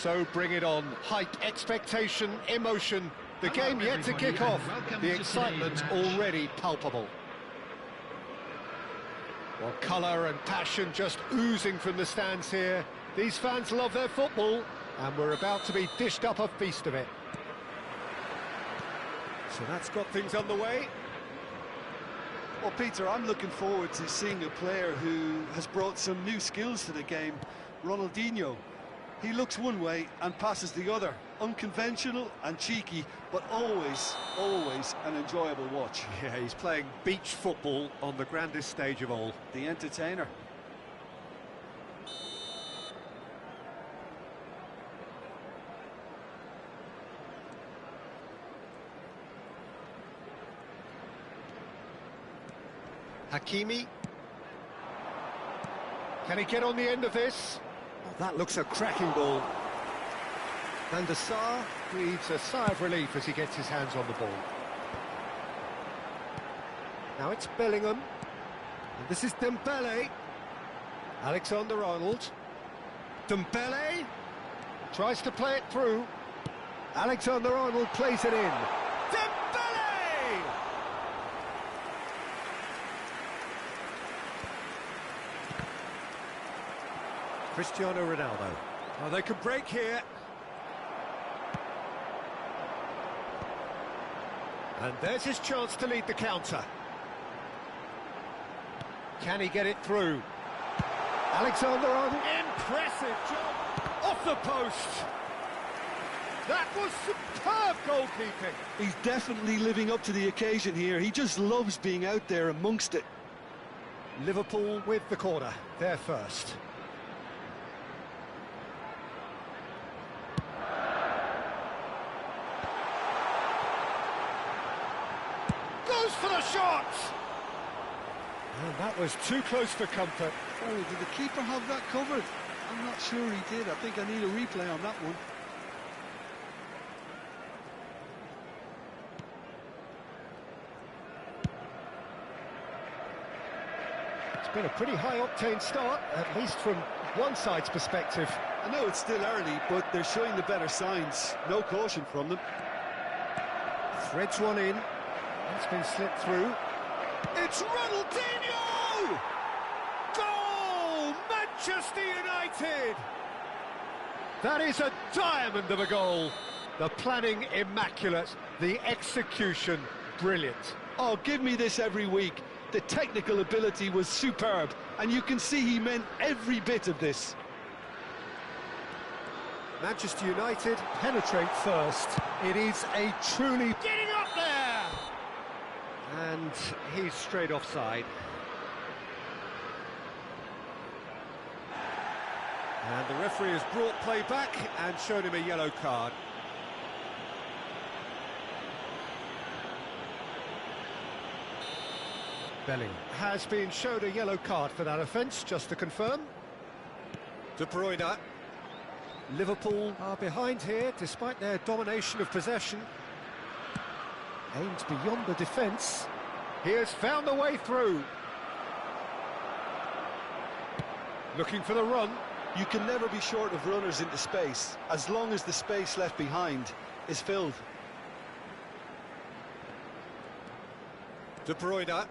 So bring it on. Hype, expectation, emotion. The game yet to kick off. The excitement already palpable. Well, colour and passion just oozing from the stands here. These fans love their football, and we're about to be dished up a feast of it. So that's got things underway. Well, Peter, I'm looking forward to seeing a player who has brought some new skills to the game. Ronaldinho. He looks one way and passes the other. Unconventional and cheeky, but always, always an enjoyable watch. Yeah, he's playing beach football on the grandest stage of all. The entertainer. Hakimi. Can he get on the end of this? Oh, that looks a cracking ball. Van der Sar breathes a sigh of relief as he gets his hands on the ball. Now it's Bellingham. And this is Dembele. Alexander-Arnold. Dembele tries to play it through. Alexander-Arnold plays it in. Dembele! Cristiano Ronaldo. Oh, they could break here. And there's his chance to lead the counter. Can he get it through? Alexander-Arnold. Impressive job. Off the post. That was superb goalkeeping. He's definitely living up to the occasion here. He just loves being out there amongst it. Liverpool with the corner. They're first. Goes for the shot! And that was too close for comfort. Oh, did the keeper have that covered? I'm not sure he did. I think I need a replay on that one. It's been a pretty high-octane start, at least from one side's perspective. I know it's still early, but they're showing the better signs. No caution from them. Threads one in. It's been slipped through. It's Ronaldinho! Goal! Manchester United! That is a diamond of a goal. The planning immaculate, the execution brilliant. Oh, give me this every week. The technical ability was superb, and you can see he meant every bit of this. Manchester United penetrate first. It is a truly... Getting up there! And he's straight offside. And the referee has brought play back and shown him a yellow card. Bellingham has been showed a yellow card for that offence, just to confirm. De Bruyne. Liverpool are behind here, despite their domination of possession. Aimed beyond the defence. He has found the way through. Looking for the run. You can never be short of runners into space, as long as the space left behind is filled. De Bruyne.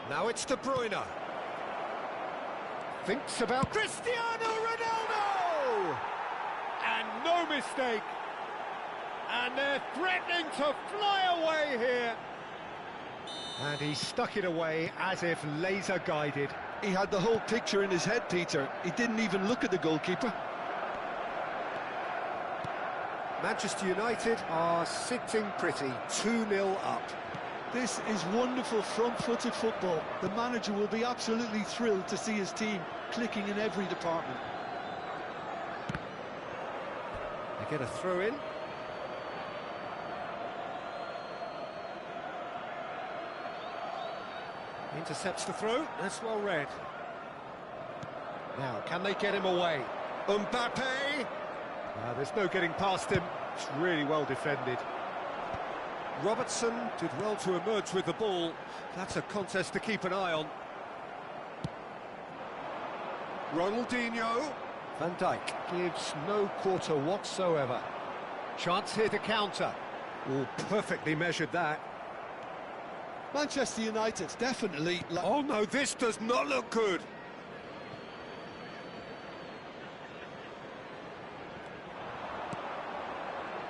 Now it's De Bruyne. Thinks about Cristiano Ronaldo! And no mistake. And they're threatening to fly away here. And he stuck it away as if laser guided. He had the whole picture in his head, Peter. He didn't even look at the goalkeeper. Manchester United are sitting pretty, 2-0 up. This is wonderful front-footed football. The manager will be absolutely thrilled to see his team clicking in every department. They get a throw in. Intercepts the throw, that's well read. Now, can they get him away? Mbappe! There's no getting past him, it's really well defended. Robertson did well to emerge with the ball. That's a contest to keep an eye on. Ronaldinho. Van Dijk gives no quarter whatsoever. Chance here to counter. Oh, perfectly measured that. Manchester United, definitely... Oh no, this does not look good.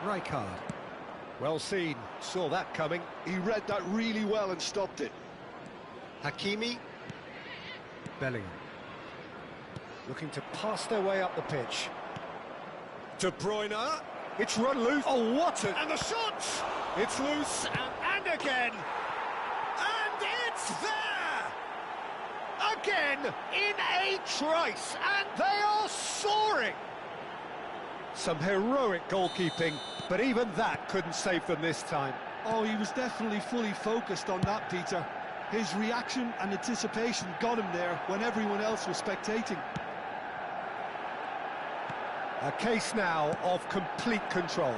Rijkaard. Well seen, saw that coming. He read that really well and stopped it. Hakimi. Bellingham. Looking to pass their way up the pitch. De Bruyne. It's run loose. Oh, what a... And the shot! It's loose, and again. And it's there! Again, in a trice, and they are soaring! Some heroic goalkeeping, but even that couldn't save them this time. Oh, he was definitely fully focused on that, Peter. His reaction and anticipation got him there when everyone else was spectating. A case now of complete control.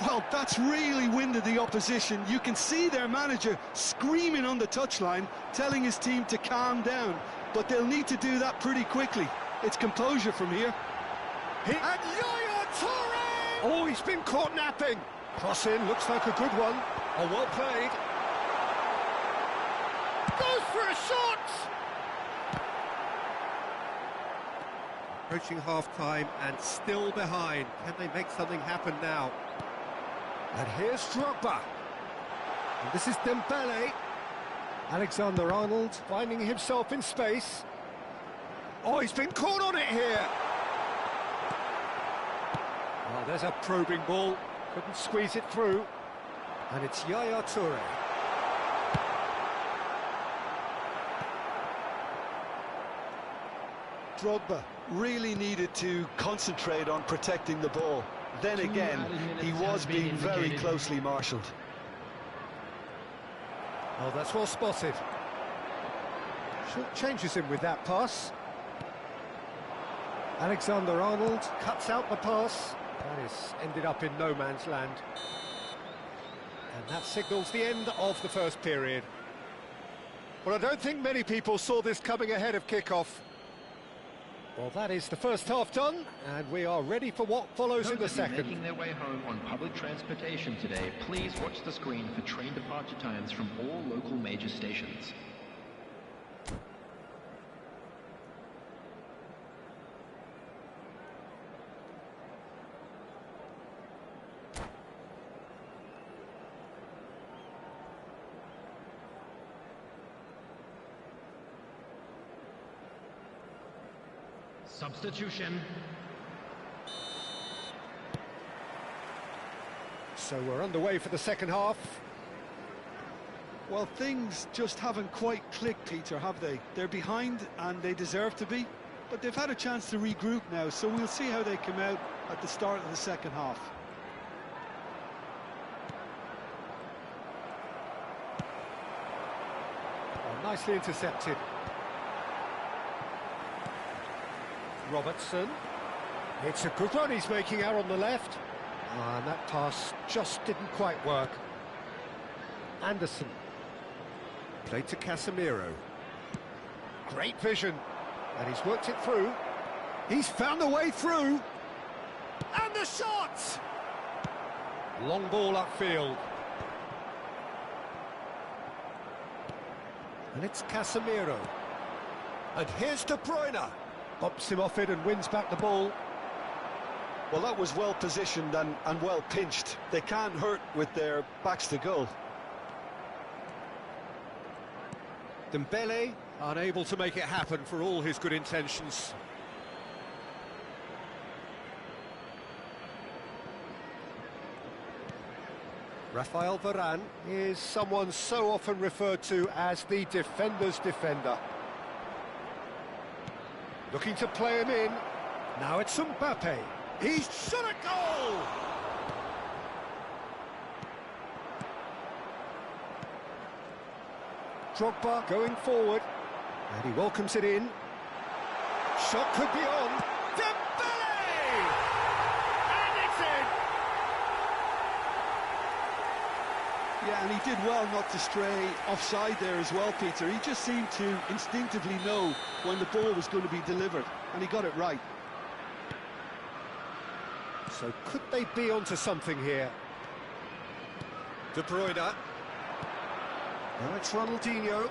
Well, that's really winded the opposition. You can see their manager screaming on the touchline, telling his team to calm down. But they'll need to do that pretty quickly. It's composure from here. And Yaya Toure! Oh, he's been caught napping. Cross in, looks like a good one. Oh, well played. Goes for a shot! Approaching half-time and still behind. Can they make something happen now? And here's Drogba. And this is Dembele. Alexander-Arnold finding himself in space. Oh, he's been caught on it here. Oh, there's a probing ball. Couldn't squeeze it through. And it's Yaya Toure. Drogba really needed to concentrate on protecting the ball. Then again, he was being very closely marshalled. Oh, that's well spotted. Short changes him with that pass. Alexander-Arnold cuts out the pass. That is ended up in no man's land. And that signals the end of the first period. Well, I don't think many people saw this coming ahead of kick-off. Well, that is the first half done, and we are ready for what follows in the second. Making their way home on public transportation today, please watch the screen for train departure times from all local major stations. Substitution. So we're underway for the second half. Well, things just haven't quite clicked, Peter, have they? They're behind, and they deserve to be. But they've had a chance to regroup now, so we'll see how they come out at the start of the second half. Oh, nicely intercepted. Robertson. It's a good run he's making out on the left. And that pass just didn't quite work. Anderson. Played to Casemiro. Great vision. And he's worked it through. He's found a way through. And the shot! Long ball upfield. And it's Casemiro. And here's De Bruyne. Bops him off it and wins back the ball. Well, that was well positioned and well pinched. They can't hurt with their backs to goal. Dembele unable to make it happen for all his good intentions. Rafael Varane is someone so often referred to as the defender's defender. Looking to play him in. Now it's Mbappe. He's shot a goal! Drogba going forward. And he welcomes it in. Shot could be on. Dembele! And it's in! Yeah, and he did well not to stray offside there as well, Peter. He just seemed to instinctively know when the ball was going to be delivered, and he got it right. So could they be onto something here? De Bruyne. Now it's Ronaldinho.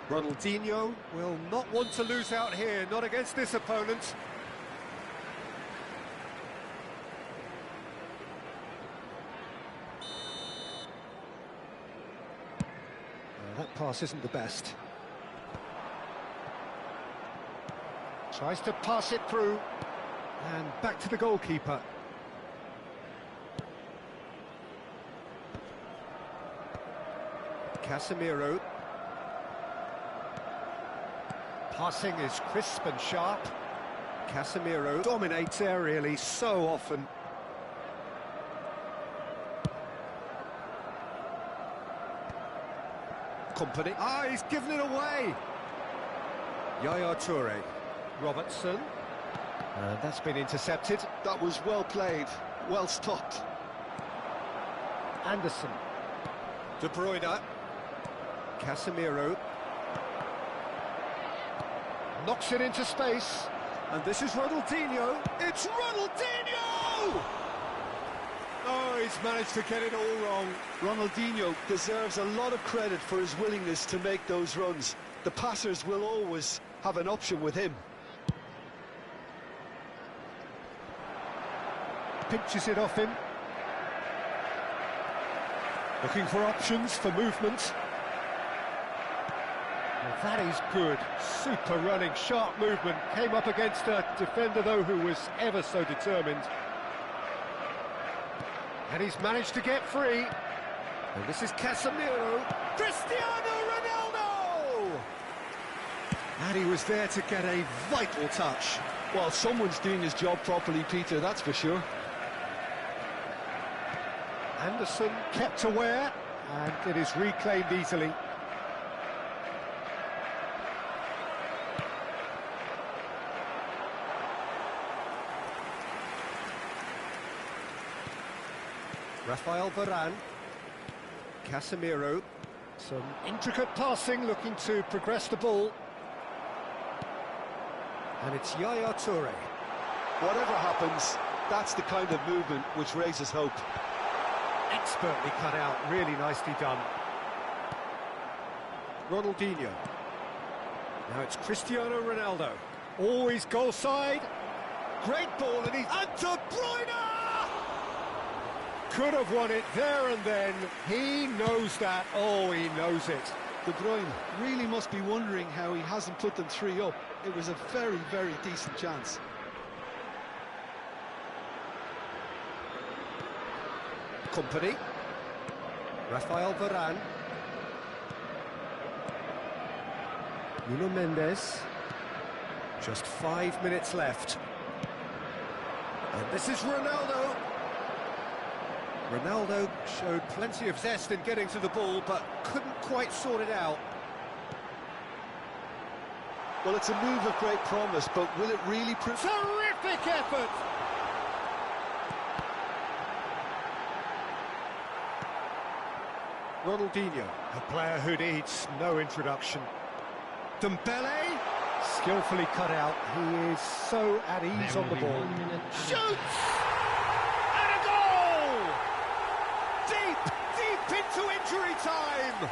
Ronaldinho will not want to lose out here, not against this opponent. That pass isn't the best. Tries to pass it through. And back to the goalkeeper. Casemiro. Passing is crisp and sharp. Casemiro dominates aerially so often. Company. Ah, he's given it away. Yaya Toure. Robertson. That's been intercepted. That was well played, well stopped. Anderson. De Bruyne. Casemiro. Knocks it into space. And this is Ronaldinho. It's Ronaldinho! Oh, he's managed to get it all wrong. Ronaldinho deserves a lot of credit for his willingness to make those runs. The passers will always have an option with him. Pinches it off him. Looking for options for movement. Well, that is good. Super running, sharp movement. Came up against a defender, though, who was ever so determined. And he's managed to get free. And this is Casemiro. Cristiano Ronaldo! And he was there to get a vital touch. Well, someone's doing his job properly, Peter, that's for sure. Anderson kept aware, and it is reclaimed easily. Rafael Varane. Casemiro. Some intricate passing, looking to progress the ball. And it's Yaya Toure. Whatever happens, that's the kind of movement which raises hope. Expertly cut out, really nicely done. Ronaldinho. Now it's Cristiano Ronaldo. Always goal side. Great ball, and De Bruyne! Could have won it there and then. He knows that. Oh, he knows it. De Bruyne really must be wondering how he hasn't put them 3 up. It was a very, very decent chance. Company. Rafael Varane. Nuno Mendes. Just 5 minutes left. And this is Ronaldo. Ronaldo showed plenty of zest in getting to the ball, but couldn't quite sort it out. Well, it's a move of great promise, but will it really prove... Terrific effort! Ronaldinho, a player who needs no introduction. Dembele, skillfully cut out. He is so at ease on the ball. Shoots! And a goal! Deep into injury time!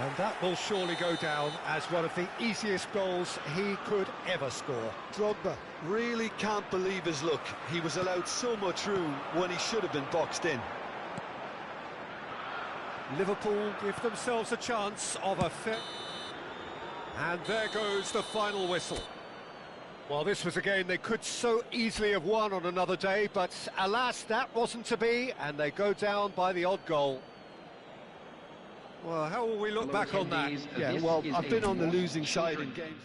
And that will surely go down as one of the easiest goals he could ever score. Drogba really can't believe his luck. He was allowed so much room when he should have been boxed in. Liverpool give themselves a chance of a fit. And there goes the final whistle. Well, this was a game they could so easily have won on another day, but alas, that wasn't to be, and they go down by the odd goal. Well, how will we look back on that? Yeah, well, I've been on the losing side in games.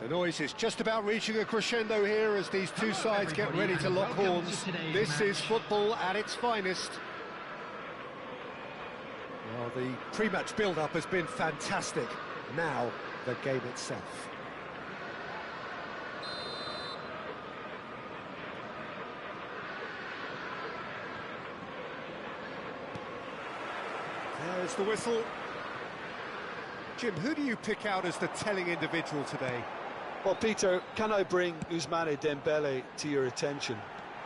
The noise is just about reaching a crescendo here as these two sides get ready to lock horns. This is football at its finest. Well, the pre-match build-up has been fantastic. Now, the game itself. There's the whistle. Jim, who do you pick out as the telling individual today? Well, Peter, can I bring Ousmane Dembele to your attention?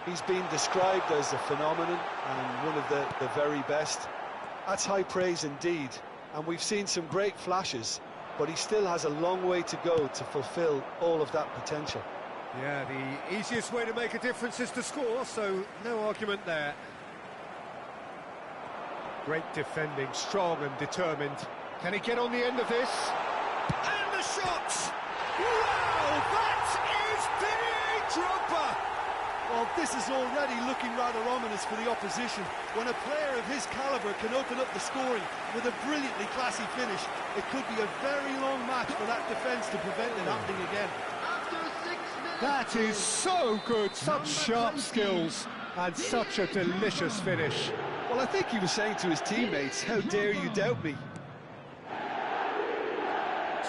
He's been described as a phenomenon and one of the very best. That's high praise indeed, and we've seen some great flashes, but he still has a long way to go to fulfill all of that potential. Yeah, the easiest way to make a difference is to score, so no argument there. Great defending, strong and determined. Can he get on the end of this? And the shot! Wow, that is the Drogba! Well, this is already looking rather ominous for the opposition. When a player of his calibre can open up the scoring with a brilliantly classy finish, it could be a very long match for that defence to prevent it happening again. That is so good, such sharp skills, and such a delicious finish. Well, I think he was saying to his teammates, how dare you doubt me?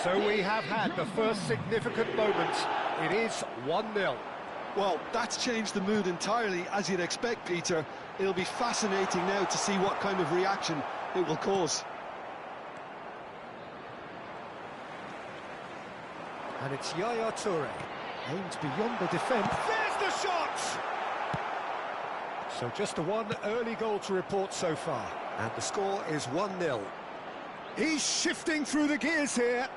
So we have had the first significant moment. It is 1-0. Well, that's changed the mood entirely, as you'd expect, Peter. It'll be fascinating now to see what kind of reaction it will cause. And it's Yaya Toure, aimed beyond the defence. There's the shot! So just the one early goal to report so far. And the score is 1-0. He's shifting through the gears here.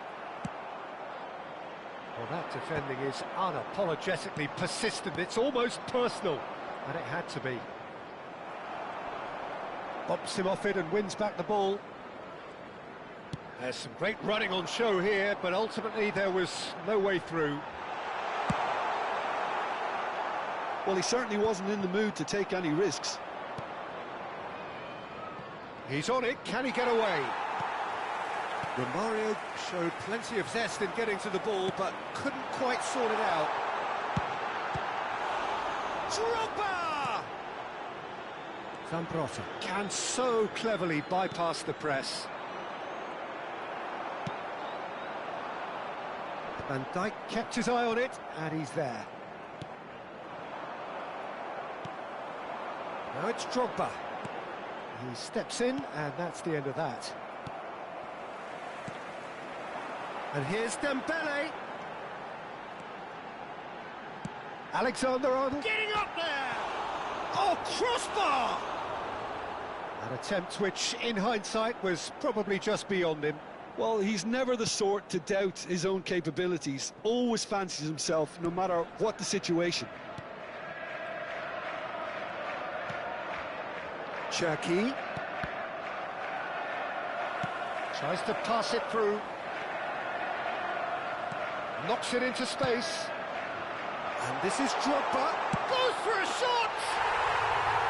Well, that defending is unapologetically persistent. It's almost personal, and it had to be. Bumps him off it and wins back the ball. There's some great running on show here, but ultimately there was no way through. Well, he certainly wasn't in the mood to take any risks. He's on it. Can he get away? Romario showed plenty of zest in getting to the ball, but couldn't quite sort it out. Drogba! Zambrota can so cleverly bypass the press. Van Dijk kept his eye on it, and he's there. Now it's Drogba. He steps in, and that's the end of that. And here's Dembele. Alexander-Arnold getting up there! Oh, crossbar! An attempt which, in hindsight, was probably just beyond him. Well, he's never the sort to doubt his own capabilities. Always fancies himself, no matter what the situation. Cherki tries to pass it through. Knocks it into space. And this is Drogba. Goes for a shot!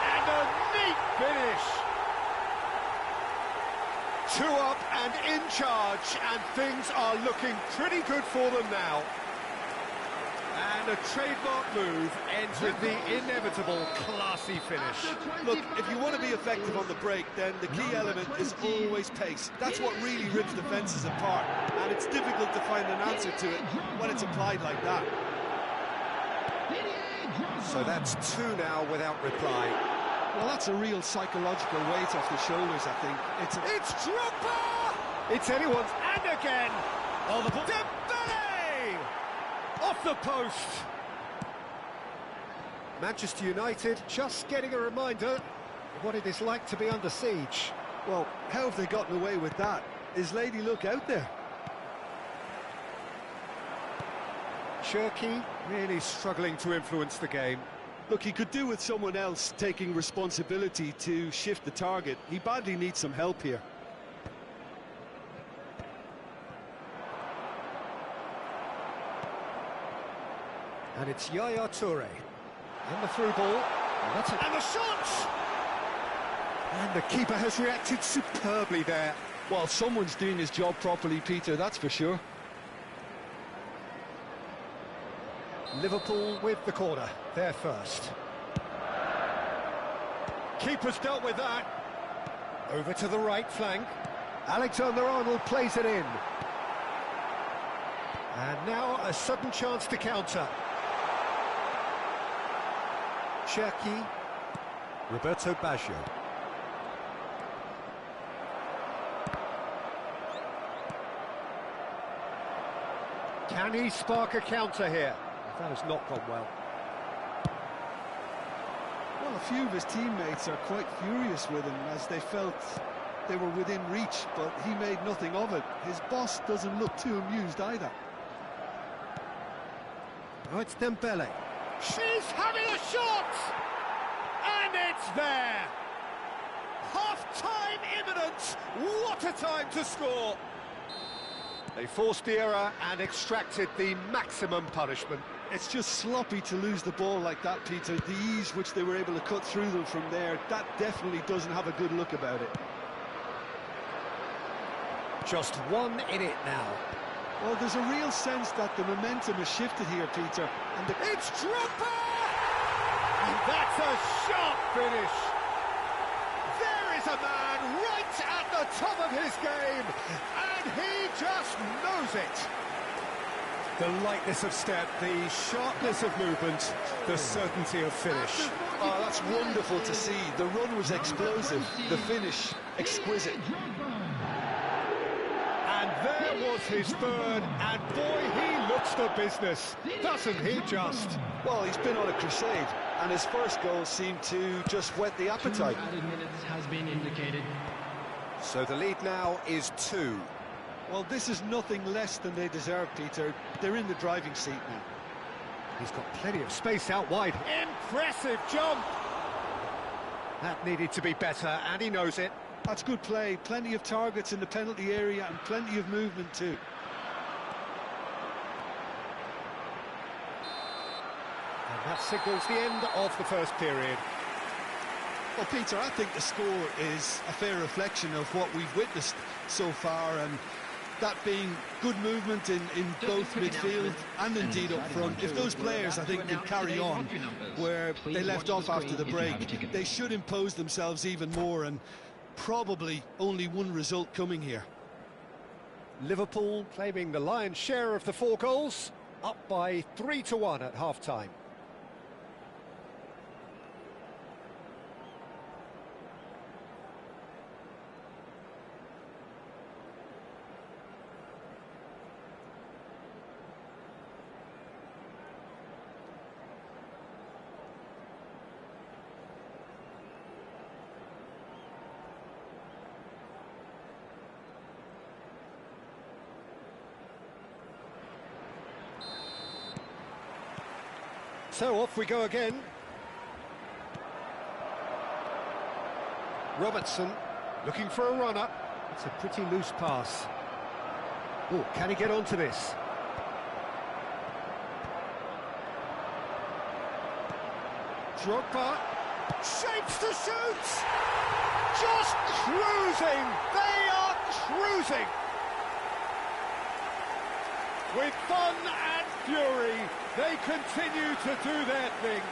And a neat finish. 2 up and in charge, and things are looking pretty good for them now. And a trademark move ends with the inevitable classy finish. Look, if you want to be effective on the break, then the key element is always pace. That's what really rips defences apart, and it's difficult to find an answer to it when it's applied like that. So that's 2 now without reply. Well, that's a real psychological weight off the shoulders, I think. It's Drogba! It's anyone's, and again! Oh, the Dembele! Off the post! Manchester United just getting a reminder of what it is like to be under siege. Well, how have they gotten away with that? Is Lady Luck out there? Cherki really struggling to influence the game. Look, he could do with someone else taking responsibility to shift the target. He badly needs some help here. And it's Yaya Toure. And the through ball. And the shot! And the keeper has reacted superbly there. Well, someone's doing his job properly, Peter, that's for sure. Liverpool with the corner, they're first. Keeper's dealt with that. Over to the right flank. Alexander-Arnold plays it in. And now a sudden chance to counter. Cherki. Roberto Baggio. Can he spark a counter here? That has not gone well. Well, a few of his teammates are quite furious with him as they felt they were within reach, but he made nothing of it. His boss doesn't look too amused either. Oh, it's Dembele. She's having a shot! And it's there! Half-time imminent! What a time to score! They forced the error and extracted the maximum punishment. It's just sloppy to lose the ball like that, Peter. The ease which they were able to cut through them from there, that definitely doesn't have a good look about it. Just one in it now. Well, there's a real sense that the momentum has shifted here, Peter. And it's Drogba! And that's a sharp finish. There is a man right at the top of his game, and he just knows it. The lightness of step, the sharpness of movement, the certainty of finish. Oh, that's wonderful to see. The run was explosive, the finish exquisite. And there was his third, and boy, he looks the business, doesn't he just? Well, he's been on a crusade, and his first goal seemed to just whet the appetite. 2 added minutes has been indicated. So the lead now is 2. Well, this is nothing less than they deserve, Peter. They're in the driving seat now. He's got plenty of space out wide. Impressive jump! That needed to be better, and he knows it. That's good play. Plenty of targets in the penalty area and plenty of movement too. And that signals the end of the first period. Well, Peter, I think the score is a fair reflection of what we've witnessed so far, and that being good movement in both midfield and indeed up front. If those players, I think, can carry on where they left off after the break, they should impose themselves even more, and probably only one result coming here. Liverpool claiming the lion's share of the 4 goals, up by 3-1 at half-time. So off we go again. Robertson looking for a runner. It's a pretty loose pass. Oh, can he get onto this? Drogba shapes to shoot. Just cruising. They are cruising. With fun and fury, they continue to do their thing.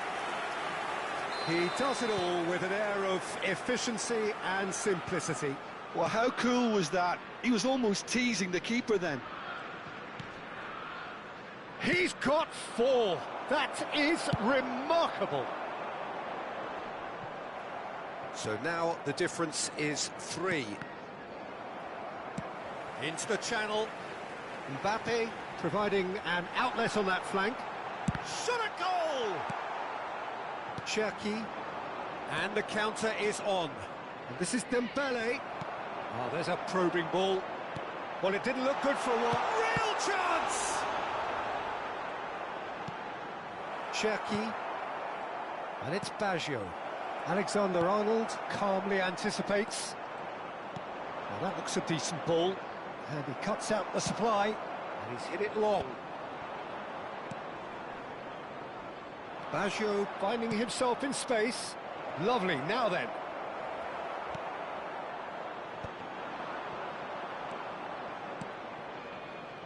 He does it all with an air of efficiency and simplicity. Well, how cool was that? He was almost teasing the keeper then. He's got 4. That is remarkable. So now the difference is 3. Into the channel. Mbappe providing an outlet on that flank. Shot a goal! Cherki. And the counter is on. And this is Dembele. Oh, there's a probing ball. Well, it didn't look good for a while. Real chance! Cherki. And it's Baggio. Alexander-Arnold calmly anticipates. Now that looks a decent ball. And he cuts out the supply. And he's hit it long. Baggio finding himself in space. Lovely, now then.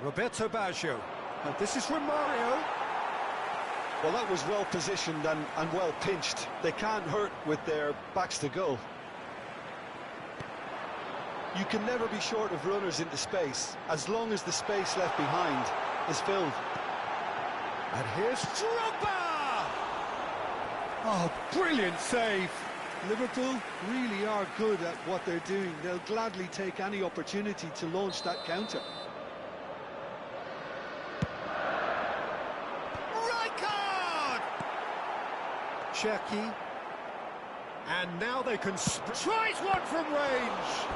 Roberto Baggio. And this is from Mario. Well, that was well positioned and well pinched. They can't hurt with their backs to goal. You can never be short of runners into space, as long as the space left behind is filled. And here's Drogba! Oh, brilliant save! Liverpool really are good at what they're doing. They'll gladly take any opportunity to launch that counter. Cherki, and now they can tries one from range,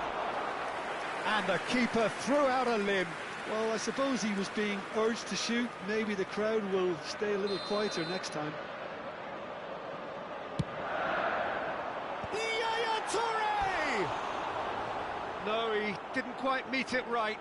and the keeper threw out a limb. Well, I suppose he was being urged to shoot. Maybe the crowd will stay a little quieter next time. Yaya Toure! No, he didn't quite meet it right.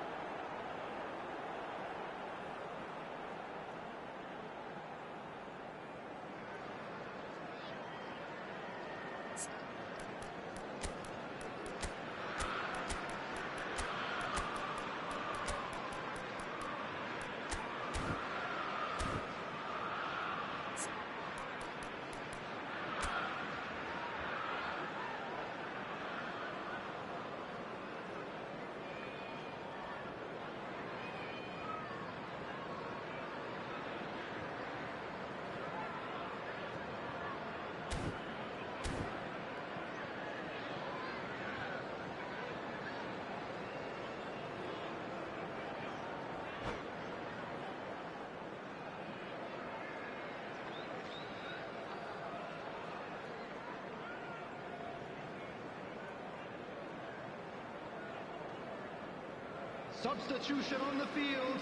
Substitution on the field.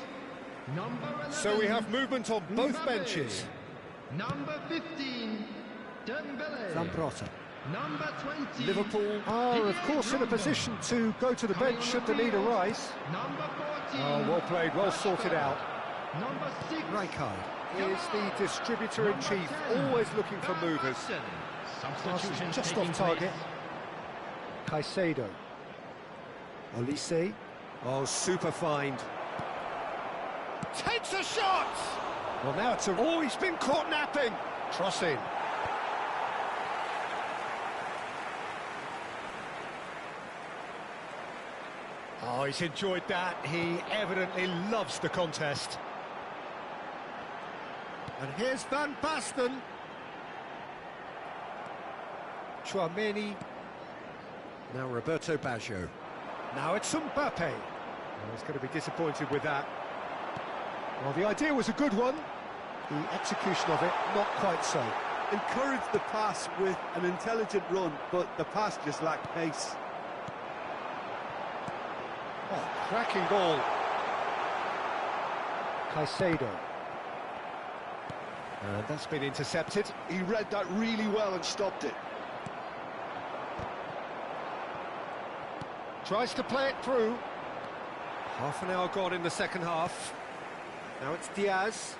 Number 11. So we have movement on both Mbappe. benches. Number 15, Dembele. Zambrota. Number 20. Liverpool are, of course, in a position to go to the bench should the need arise. Number 14. Oh, well played, well sorted out. Number 6. Rijkaard is the distributor-in-chief, always looking for movers. Substitution Just off target. Caicedo. Olise. Oh, super find. Takes a shot! Well, now it's a... Oh, he's been caught napping! Cross in. Oh, he's enjoyed that. He evidently loves the contest. And here's Van Basten. Chouameni. Now Roberto Baggio. Now it's Mbappe. Oh, he's going to be disappointed with that. Well, the idea was a good one. The execution of it, not quite so. Encouraged the pass with an intelligent run, but the pass just lacked pace. Oh, cracking ball. Caicedo. And that's been intercepted. He read that really well and stopped it. Tries to play it through. Half an hour gone in the second half. Now it's Diaz.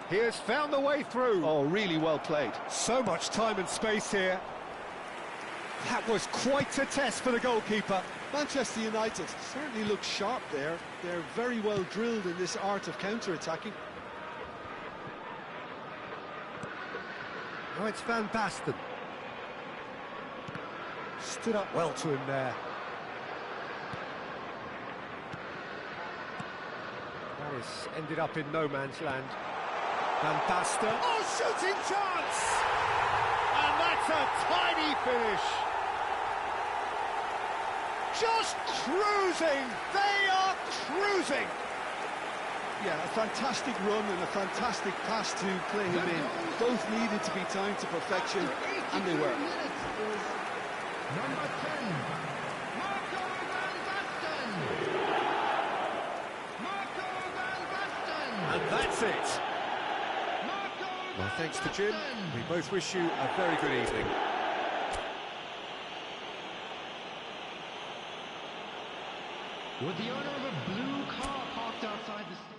He has found the way through. Oh, really well played. So much time and space here. That was quite a test for the goalkeeper. Manchester United certainly look sharp there. They're very well drilled in this art of counter-attacking. Now it's Van Basten. Stood up well to him there. That is ended up in no man's land. Van Basten. Oh, shooting chance! And that's a tiny finish. Just cruising. They are cruising. Yeah, a fantastic run and a fantastic pass to play him in. Both needed to be timed to perfection, and they were. Number 10, Marco Van Basten. Marco Van Basten. And that's it. Marco Well, Van thanks to Jim. Basten. We both wish you a very good evening. With the owner of a blue car parked outside the stadium.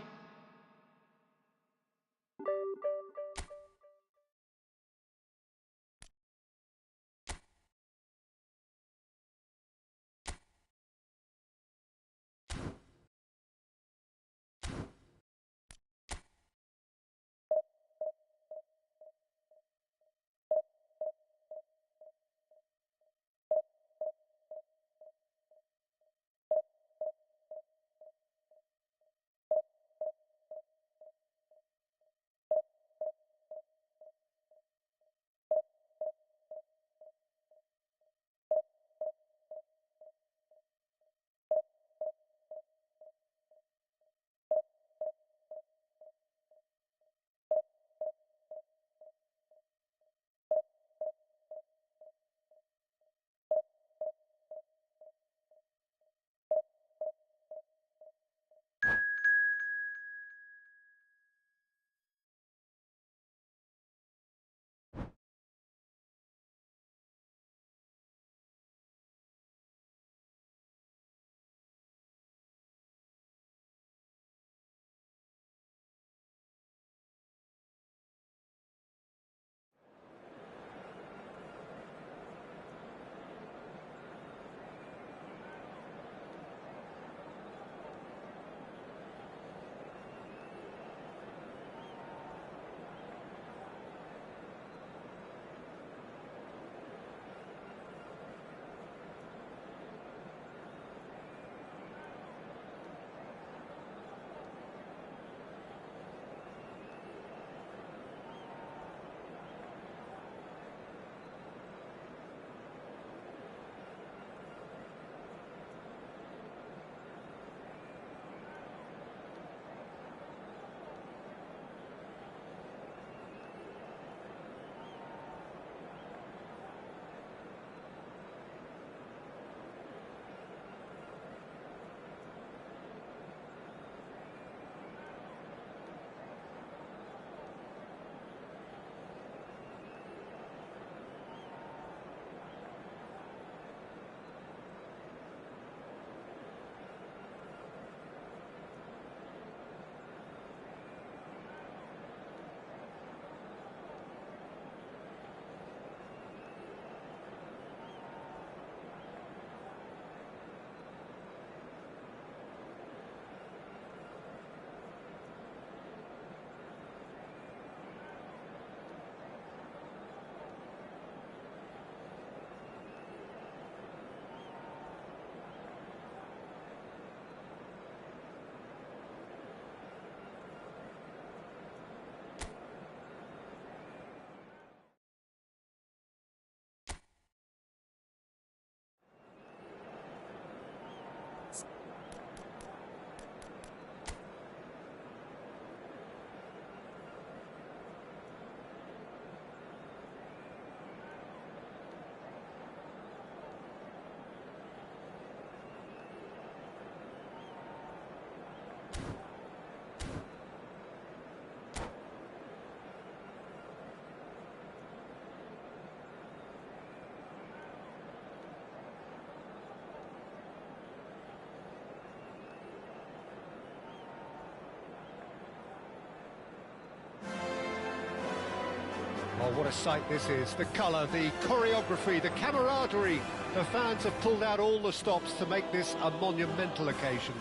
Oh, what a sight this is. The colour, the choreography, the camaraderie. The fans have pulled out all the stops to make this a monumental occasion.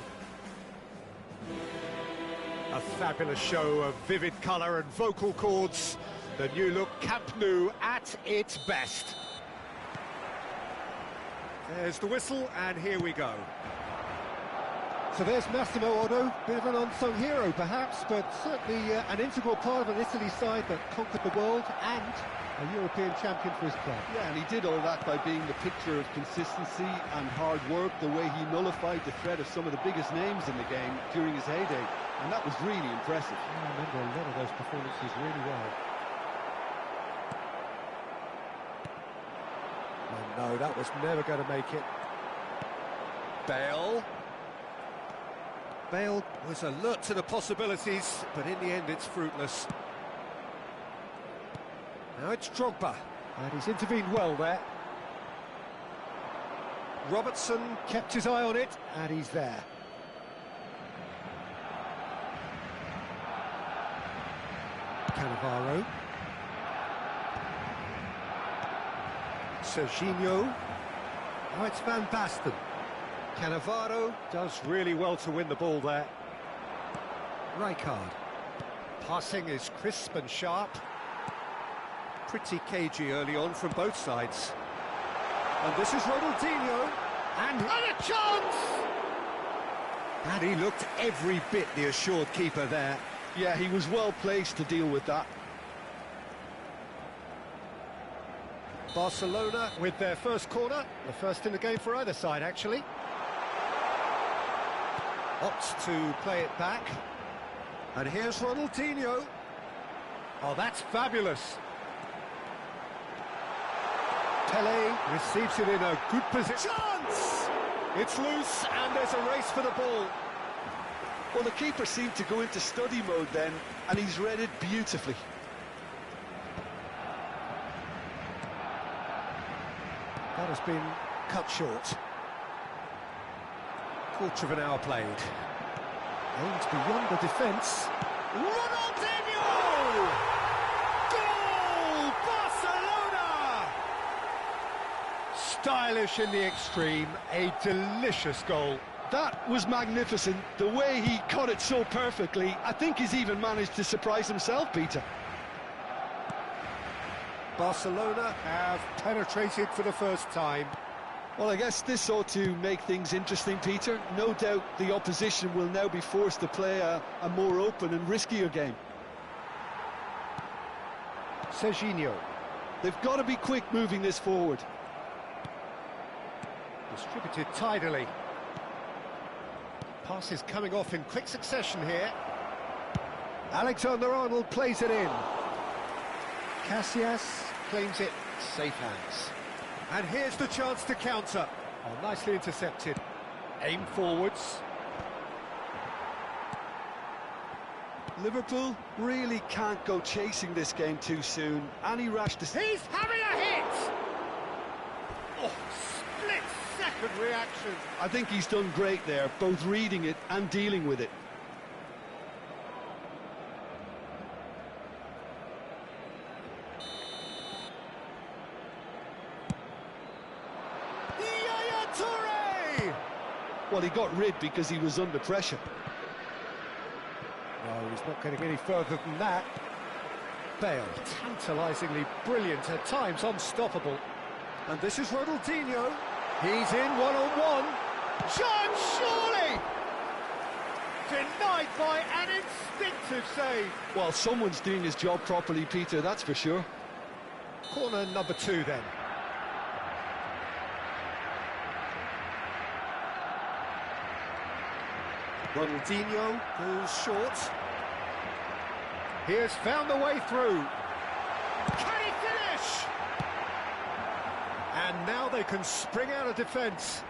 A fabulous show of vivid colour and vocal cords. The new look Camp Nou at its best. There's the whistle, and here we go. So there's Massimo Otto, bit of an unsung hero perhaps, but certainly an integral part of an Italy side that conquered the world and a European champion for his club. Yeah, and he did all that by being the picture of consistency and hard work, the way he nullified the threat of some of the biggest names in the game during his heyday, and that was really impressive. I remember a lot of those performances really well. Oh, no, that was never going to make it. Bale. Bale was alert to the possibilities, but in the end it's fruitless. Now it's Drogba, and he's intervened well there. Robertson kept his eye on it, and he's there. Cannavaro. Serginho. Now it's Van Basten. Cannavaro does really well to win the ball there. Rijkaard. Passing is crisp and sharp. Pretty cagey early on from both sides. And this is Ronaldinho. And a chance! And he looked every bit the assured keeper there. Yeah, he was well placed to deal with that. Barcelona with their first corner. The first in the game for either side, actually. Opts to play it back. And here's Ronaldinho. Oh, that's fabulous. Pele receives it in a good position. Chance! It's loose, and there's a race for the ball. Well, the keeper seemed to go into study mode then, and he's read it beautifully. That has been cut short. Quarter of an hour played. Aimed beyond the defence. Ronaldinho! Goal! Barcelona! Stylish in the extreme, a delicious goal. That was magnificent. The way he cut it so perfectly, I think he's even managed to surprise himself, Peter. Barcelona have penetrated for the first time. Well, I guess this ought to make things interesting, Peter. No doubt the opposition will now be forced to play a more open and riskier game. Serginho. They've got to be quick moving this forward. Distributed tidily. Passes coming off in quick succession here. Alexander-Arnold plays it in. Casillas claims it, safe hands. And here's the chance to counter. Oh, nicely intercepted. Aim forwards. Liverpool really can't go chasing this game too soon. Any rash decision. He's having a hit! Oh, split-second reaction. I think he's done great there, both reading it and dealing with it. Well, he got rid because he was under pressure. No, he's not getting any further than that. Bale, tantalisingly brilliant, at times unstoppable. And this is Ronaldinho. He's in one-on-one. Chance, surely! Denied by an instinctive save. Well, someone's doing his job properly, Peter, that's for sure. Corner number 2 then. Ronaldinho goes short. He has found the way through. Can he finish? And now they can spring out of defence.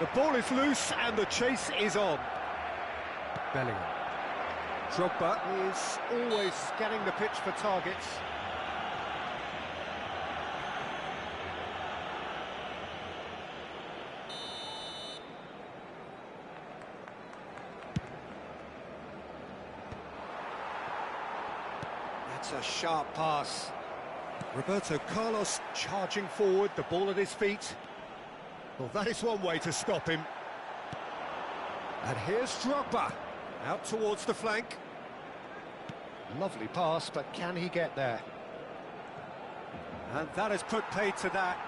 The ball is loose and the chase is on. Bellingham. Drogba is always scanning the pitch for targets. It's a sharp pass. Roberto Carlos charging forward, the ball at his feet. Well, that is one way to stop him. And here's Drogba, out towards the flank. Lovely pass, but can he get there? And that has put paid to that.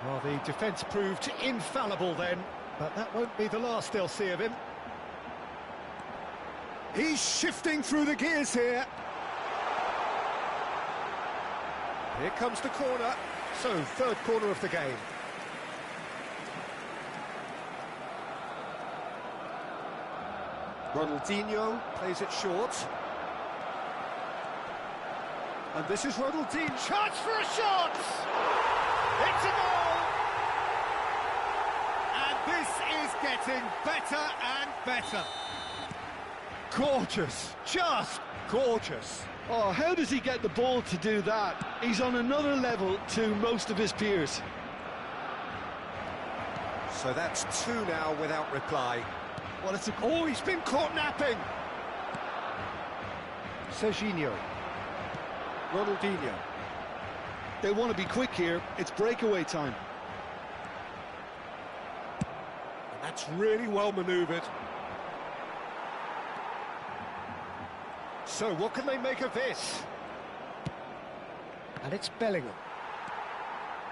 Well, the defence proved infallible then, but that won't be the last they'll see of him. He's shifting through the gears here. Here comes the corner. So, third corner of the game. Ronaldinho plays it short. And this is Ronaldinho. Chance for a shot! It's a goal! And this is getting better and better. Gorgeous, just gorgeous. Oh, how does he get the ball to do that? He's on another level to most of his peers. So that's two now without reply. Well, it's a... Oh, he's been caught napping! Serginho. Ronaldinho. They want to be quick here. It's breakaway time. And that's really well manoeuvred. So, what can they make of this? And it's Bellingham.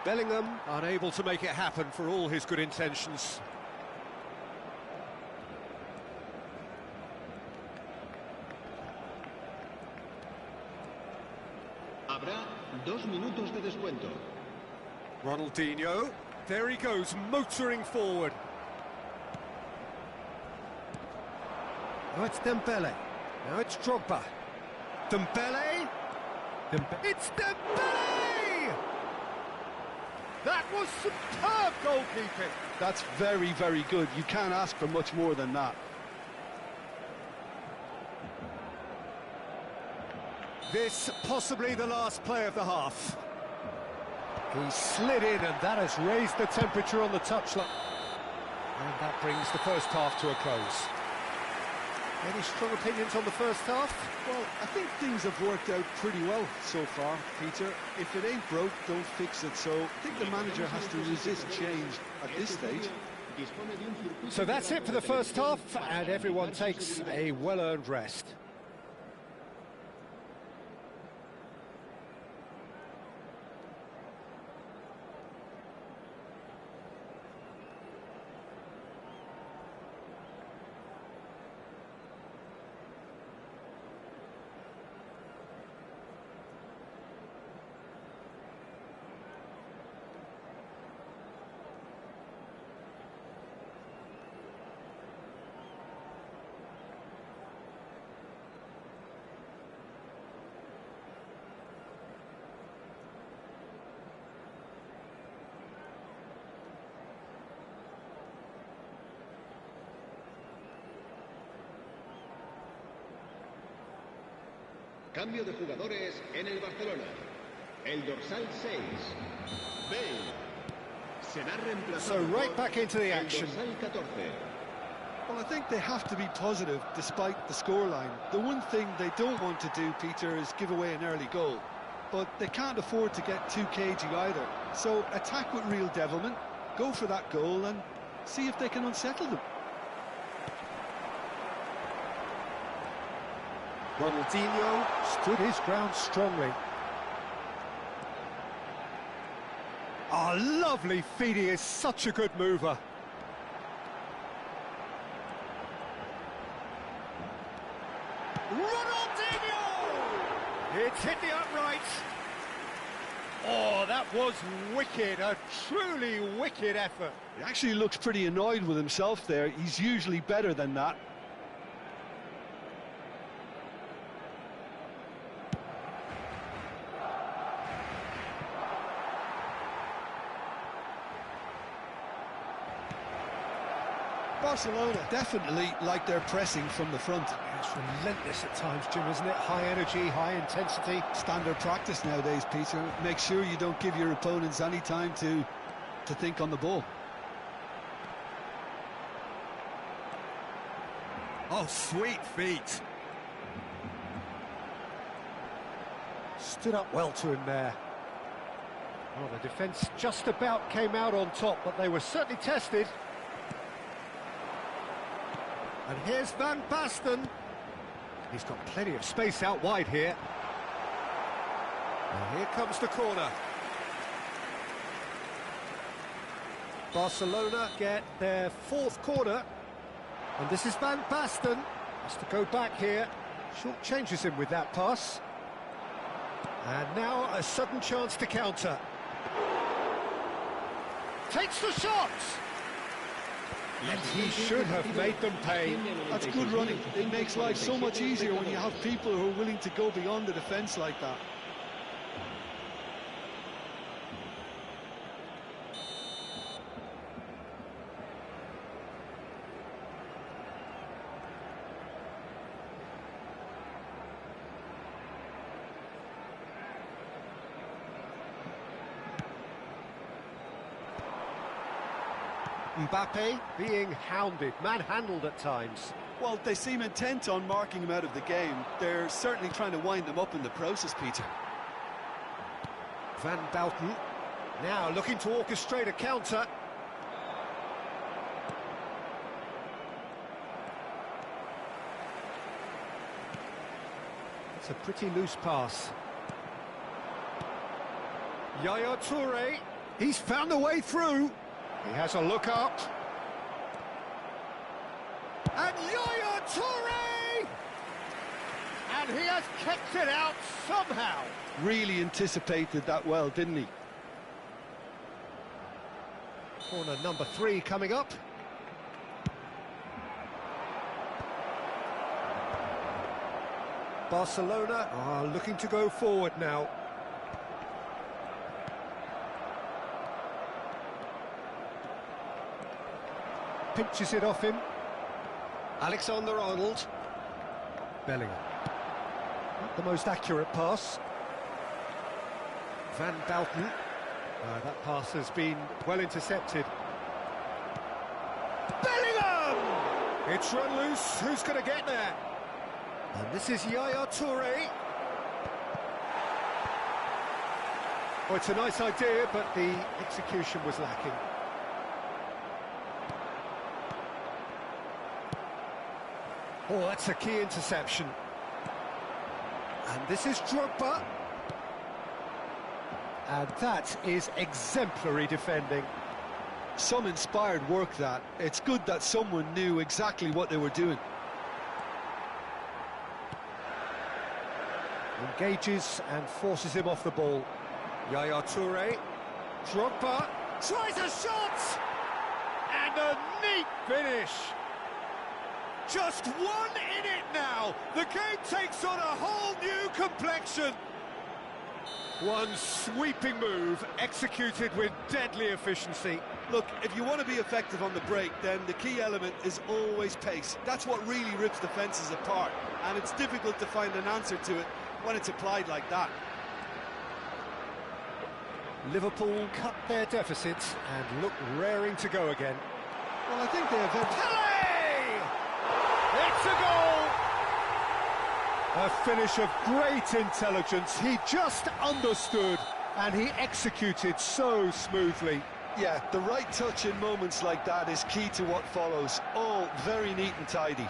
Bellingham unable to make it happen for all his good intentions. Habrá 2 minutos de descuento. Ronaldinho, there he goes, motoring forward. Now it's Dembele. Now it's Drogba. Dembele. It's Dembele! That was superb goalkeeping. That's very, very good. You can't ask for much more than that. This possibly the last play of the half. He slid in and that has raised the temperature on the touchline. And that brings the first half to a close. Any strong opinions on the first half? Well, I think things have worked out pretty well so far, Peter. If it ain't broke, don't fix it. So I think the manager has to resist change at this stage. So that's it for the first half, and everyone takes a well-earned rest. Cambio de jugadores en el Barcelona. El dorsal 6, Bale, será reemplazado So right back into the el action. dorsal 14. Well, I think they have to be positive despite the scoreline. The one thing they don't want to do, Peter, is give away an early goal. But they can't afford to get too cagey either. So attack with real devilment, go for that goal and see if they can unsettle them. Ronaldinho stood his ground strongly. Oh, lovely feed, he is such a good mover. Ronaldinho! It's hit the upright. Oh, that was wicked, a truly wicked effort. He actually looks pretty annoyed with himself there. He's usually better than that. Barcelona definitely like their pressing from the front. It's relentless at times, Jim, isn't it? High energy, high intensity. Standard practice nowadays, Peter. Make sure you don't give your opponents any time to think on the ball. Oh, sweet feet. Stood up well to him there. Well, the defence just about came out on top, but they were certainly tested. And here's Van Basten. He's got plenty of space out wide here. And here comes the corner. Barcelona get their fourth corner. And this is Van Basten. Has to go back here. Short changes him with that pass. And now a sudden chance to counter. Takes the shot! And he should have made them pay. That's good running. It makes life so much easier when you have people who are willing to go beyond the defence like that. Mbappe being hounded, manhandled at times. Well, they seem intent on marking him out of the game. They're certainly trying to wind him up in the process, Peter. Van Basten now looking to orchestrate a counter. It's a pretty loose pass. Yaya Toure, he's found a way through. He has a look up. And Yaya Toure! And he has kept it out somehow. Really anticipated that well, didn't he? Corner number 3 coming up. Barcelona are looking to go forward now. Pinches it off him. Alexander-Arnold. Bellingham. Not the most accurate pass. Van Basten. That pass has been well intercepted. Bellingham! It's run loose. Who's going to get there? And this is Yaya Toure. Oh, it's a nice idea, but the execution was lacking. Oh, that's a key interception. And this is Drogba. And that is exemplary defending. Some inspired work, that. It's good that someone knew exactly what they were doing. Engages and forces him off the ball. Yaya Toure. Drogba tries a shot! And a neat finish. Just one in it now. The game takes on a whole new complexion. One sweeping move executed with deadly efficiency. Look, if you want to be effective on the break, then the key element is always pace. That's what really rips defences apart, and it's difficult to find an answer to it when it's applied like that. Liverpool cut their deficit and look raring to go again. Well, I think they have... It's a goal! A finish of great intelligence. He just understood and he executed so smoothly. Yeah, the right touch in moments like that is key to what follows. All very neat and tidy.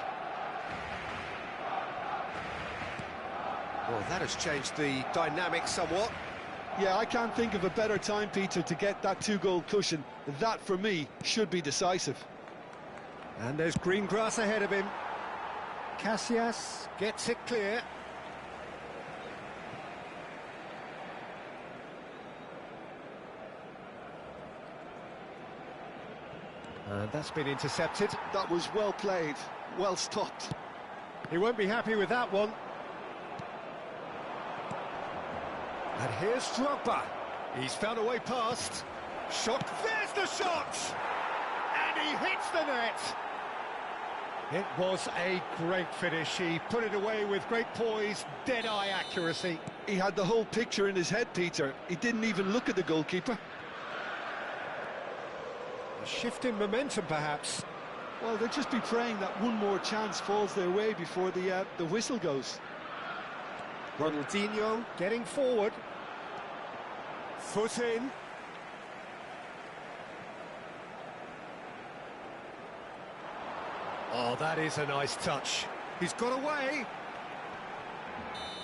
Well, that has changed the dynamic somewhat. Yeah, I can't think of a better time, Peter, to get that 2-goal cushion. That, for me, should be decisive. And there's green grass ahead of him. Casillas gets it clear. And that's been intercepted. That was well played, well stopped. He won't be happy with that one. And here's Drogba. He's found a way past. Shot, there's the shot! And he hits the net. It was a great finish. He put it away with great poise, dead-eye accuracy. He had the whole picture in his head, Peter. He didn't even look at the goalkeeper. A shift in momentum, perhaps. Well, they'll just be praying that one more chance falls their way before the whistle goes. Ronaldinho getting forward. Foot in. Oh, that is a nice touch. He's got away.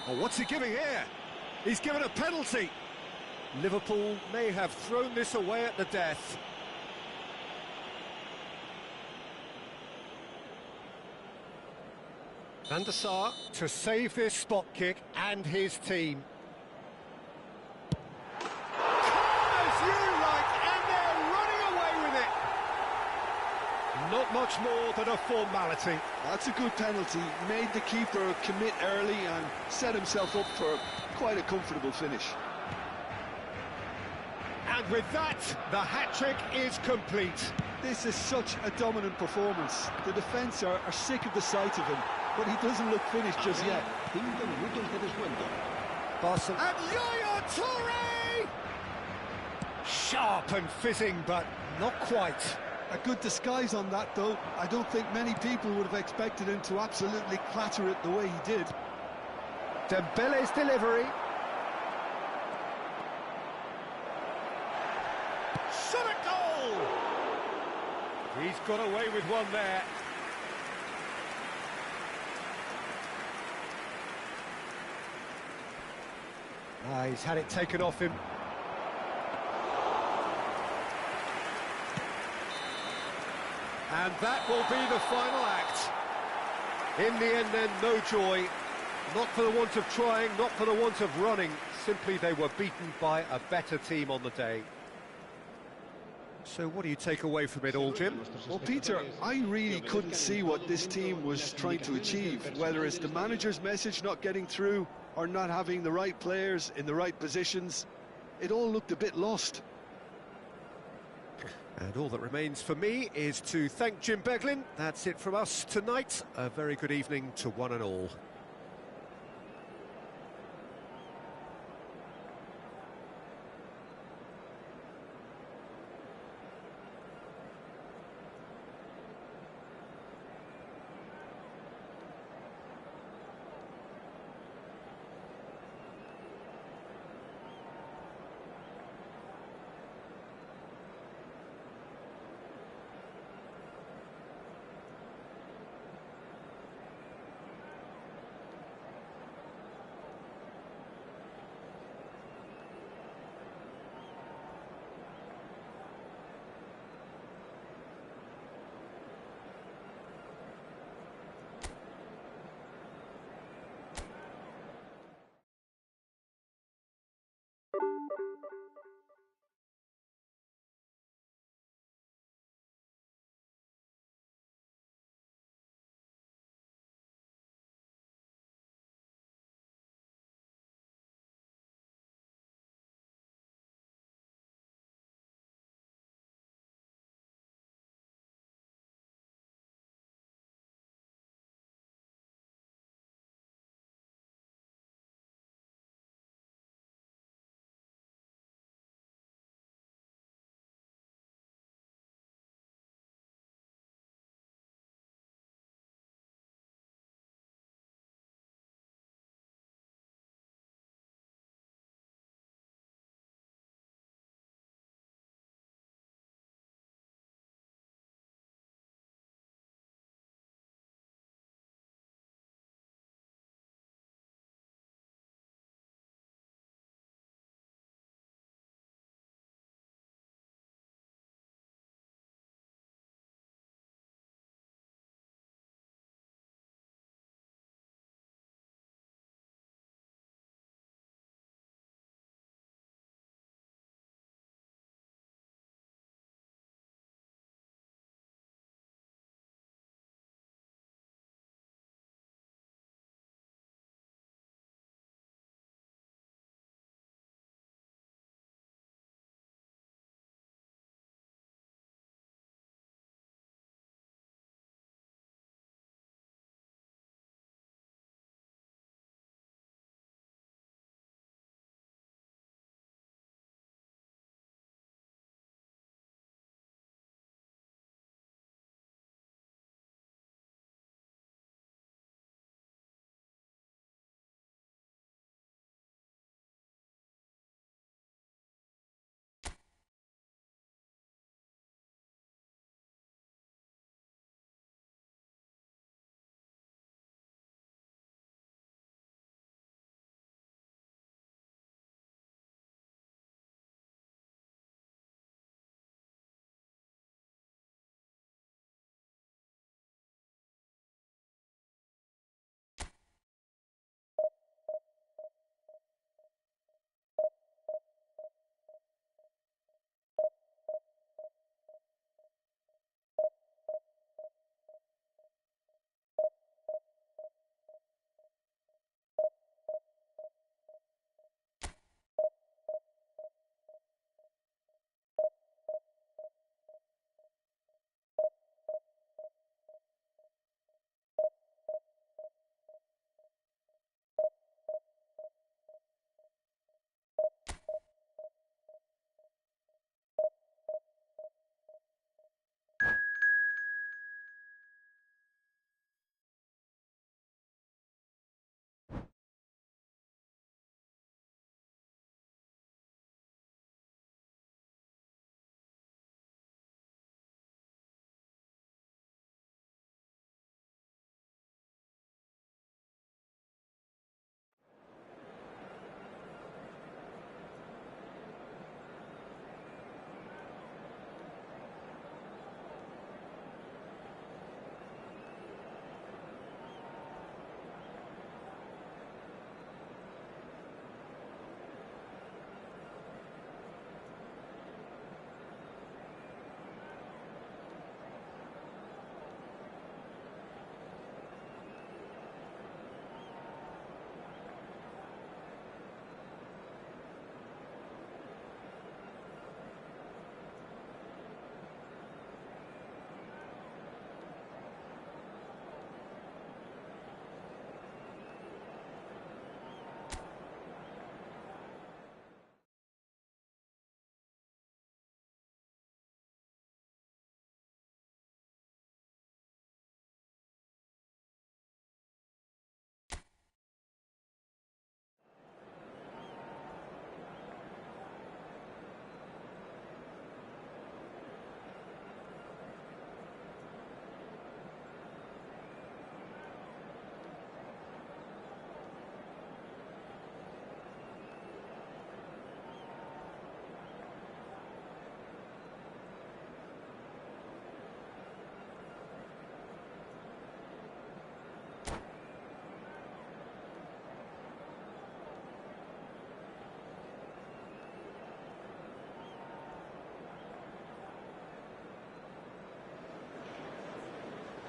Oh, what's he giving here? He's given a penalty. Liverpool may have thrown this away at the death. Van der Sar to save this spot kick and his team. Calm as you like, and they're running away with it. Not much more than a formality. That's a good penalty. Made the keeper commit early and set himself up for quite a comfortable finish. And with that, the hat-trick is complete. This is such a dominant performance. The defence are sick of the sight of him, but he doesn't look finished just yet. 5 minutos de descuento. Barcelona. And Yaya Toure! Sharp and fizzing, but not quite. A good disguise on that, though. I don't think many people would have expected him to absolutely clatter it the way he did. Dembele's delivery. Shot a goal! He's got away with one there. He's had it taken off him. And that will be the final act. In the end then, no joy. Not for the want of trying, not for the want of running. Simply they were beaten by a better team on the day. So what do you take away from it all, Jim? Well, Peter, I really couldn't see what this team was trying to achieve, whether it's the manager's message not getting through or not having the right players in the right positions. It all looked a bit lost. And all that remains for me is to thank Jim Beglin. That's it from us tonight. A very good evening to one and all.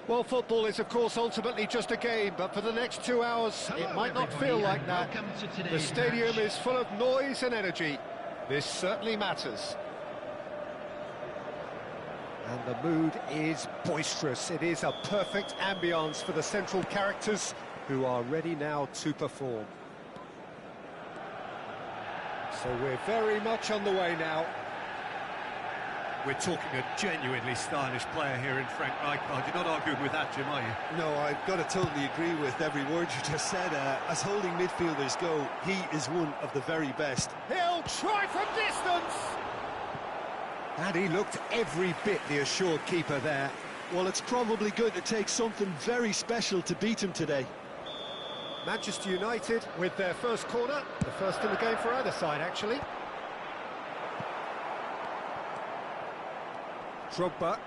Well, football is, of course, ultimately just a game, but for the next 2 hours, it might not feel like that. The stadium is full of noise and energy. This certainly matters. And the mood is boisterous. It is a perfect ambience for the central characters who are ready now to perform. So we're very much on the way now. We're talking a genuinely stylish player here in Frank Rijkaard. You're not arguing with that, Jim, are you? No, I've got to totally agree with every word you just said. As holding midfielders go, he is one of the very best. He'll try from distance! And he looked every bit the assured keeper there. Well, it's probably going to take something very special to beat him today. Manchester United with their first corner, the first in the game for either side, actually. Drogba,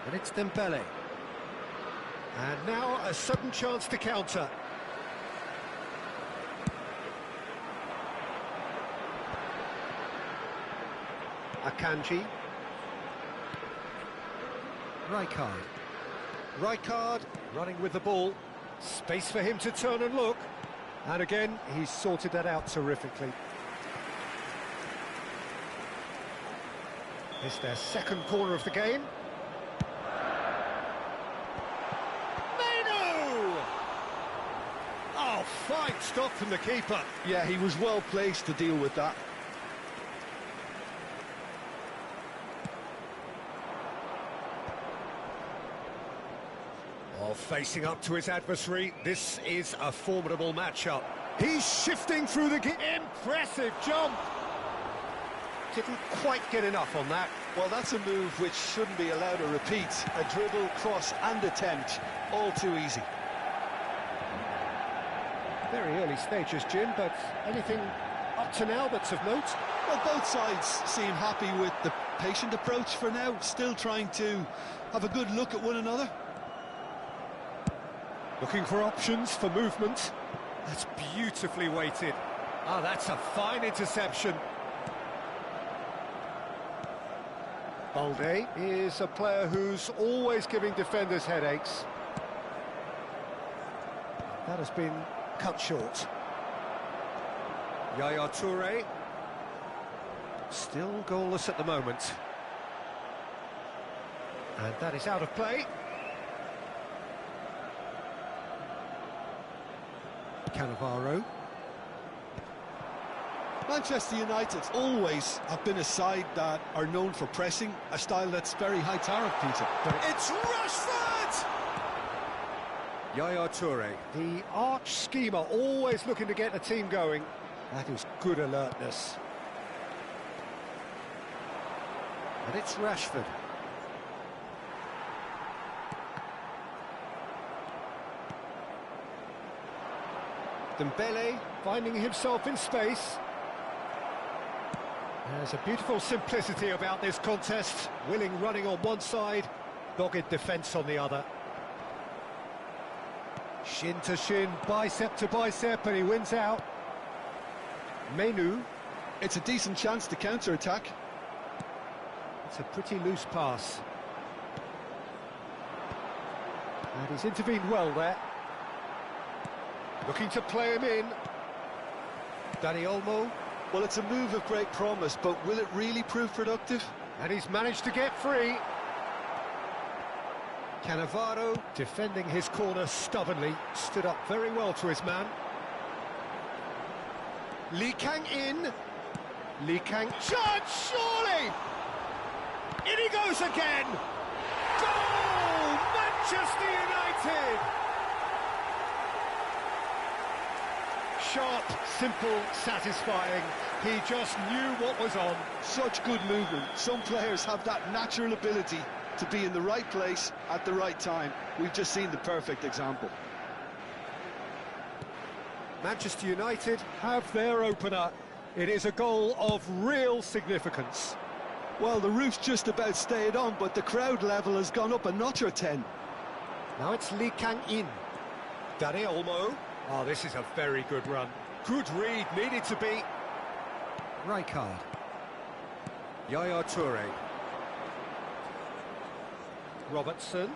and it's Dembele. And now a sudden chance to counter. Akanji. Rijkaard running with the ball. Space for him to turn and look. And again, he's sorted that out terrifically. It's their second corner of the game. Manu! Oh, fine stop from the keeper. Yeah, he was well placed to deal with that. Oh, facing up to his adversary, this is a formidable matchup. He's shifting through the game. Impressive jump. Didn't quite get enough on that. Well, that's a move which shouldn't be allowed to repeat. A dribble, cross and attempt, all too easy. Very early stages, Jim, but anything up to now that's of note? Well, both sides seem happy with the patient approach for now, still trying to have a good look at one another. Looking for options for movement. That's beautifully weighted. Ah, that's a fine interception. Balde is a player who's always giving defenders headaches. That has been cut short. Yaya Toure. Still goalless at the moment. And that is out of play. Cannavaro. Manchester United always have been a side that are known for pressing, a style that's very high tariff, Peter. But it's Rashford! Yaya Toure, the arch schemer, always looking to get the team going. That is good alertness. And it's Rashford. Dembele finding himself in space. There's a beautiful simplicity about this contest. Willing running on one side, dogged defence on the other. Shin to shin, bicep to bicep, and he wins out. Menu. It's a decent chance to counter-attack. It's a pretty loose pass. And he's intervened well there. Looking to play him in. Dani Olmo. Well, it's a move of great promise, but will it really prove productive? And he's managed to get free. Cannavaro defending his corner stubbornly, stood up very well to his man. Lee Kang in. Lee Kang, chance, surely! In he goes again! Goal! Manchester United! Sharp, simple, satisfying. He just knew what was on. Such good movement. Some players have that natural ability to be in the right place at the right time. We've just seen the perfect example. Manchester United have their opener. It is a goal of real significance. Well, the roof's just about stayed on, but the crowd level has gone up a notch or 10. Now it's Lee Kang in. Dani Olmo. Oh, this is a very good run. Good read, needed to be. Rijkaard. Yaya Toure. Robertson.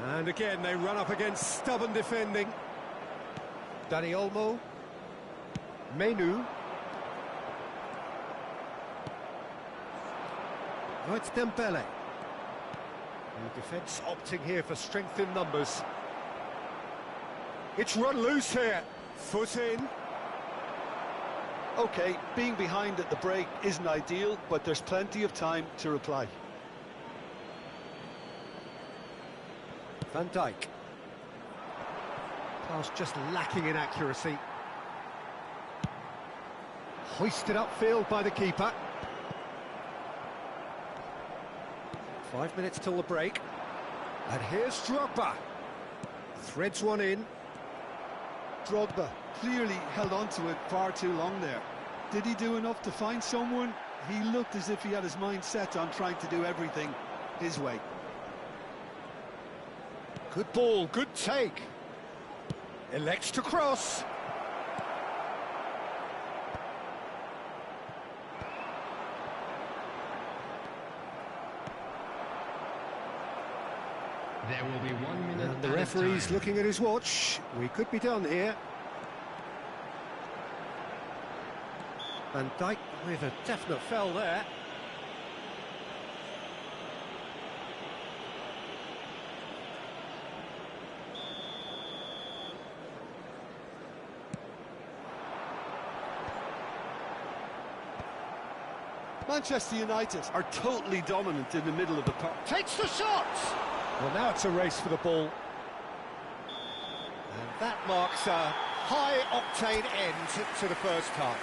And again, they run up against stubborn defending. Dani Olmo. Menu. Oh, it's Dembele. The defence opting here for strength in numbers. It's run loose here. Foot in. OK, being behind at the break isn't ideal, but there's plenty of time to reply. Van Dijk. Pass just lacking in accuracy. Hoisted upfield by the keeper. 5 minutes till the break. And here's Drogba. Threads one in. Drogba clearly held on to it far too long there. Did he do enough to find someone? He looked as if he had his mind set on trying to do everything his way. Good ball, good take. Elects to cross. There will be 1 minute. And the referee's looking at his watch. We could be done here. Van Dijk with a definite foul there. Manchester United are totally dominant in the middle of the park. Takes the shot! Well, now it's a race for the ball. And that marks a high-octane end to the first half.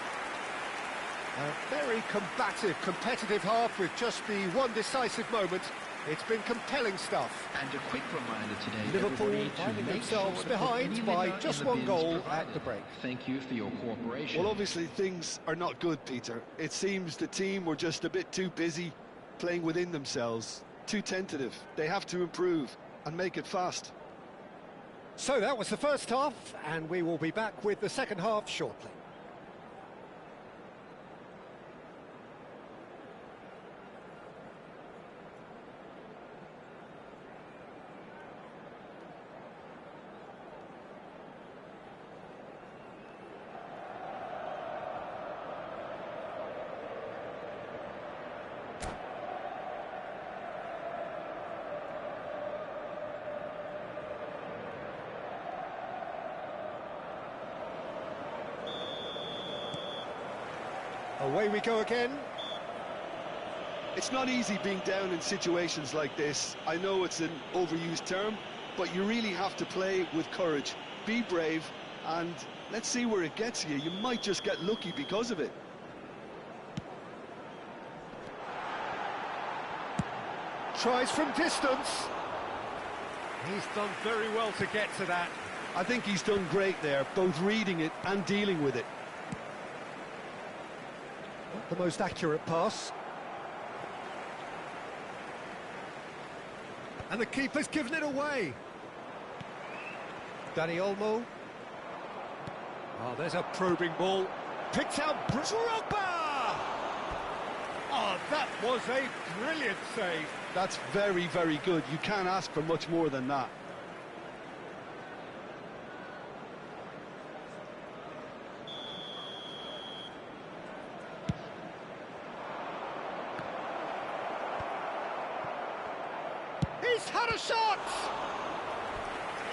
A very combative, competitive half with just the one decisive moment. It's been compelling stuff. And a quick reminder today, Liverpool everybody, to finding make themselves sure to put behind any by liquor just in the one bins goal provided. at the break. Thank you for your cooperation. Well, obviously things are not good, Peter. It seems the team were just a bit too busy playing within themselves, too tentative. They have to improve and make it fast. So that was the first half, and we will be back with the second half shortly. Away we go again. It's not easy being down in situations like this. I know it's an overused term, but you really have to play with courage. Be brave, and let's see where it gets you. You might just get lucky because of it. Tries from distance. He's done very well to get to that. I think he's done great there, both reading it and dealing with it. Not the most accurate pass. And the keeper's given it away. Dani Olmo. Oh, there's a probing ball. Picked out Drogba! Oh, that was a brilliant save. That's very, very good. You can't ask for much more than that. He's had a shot!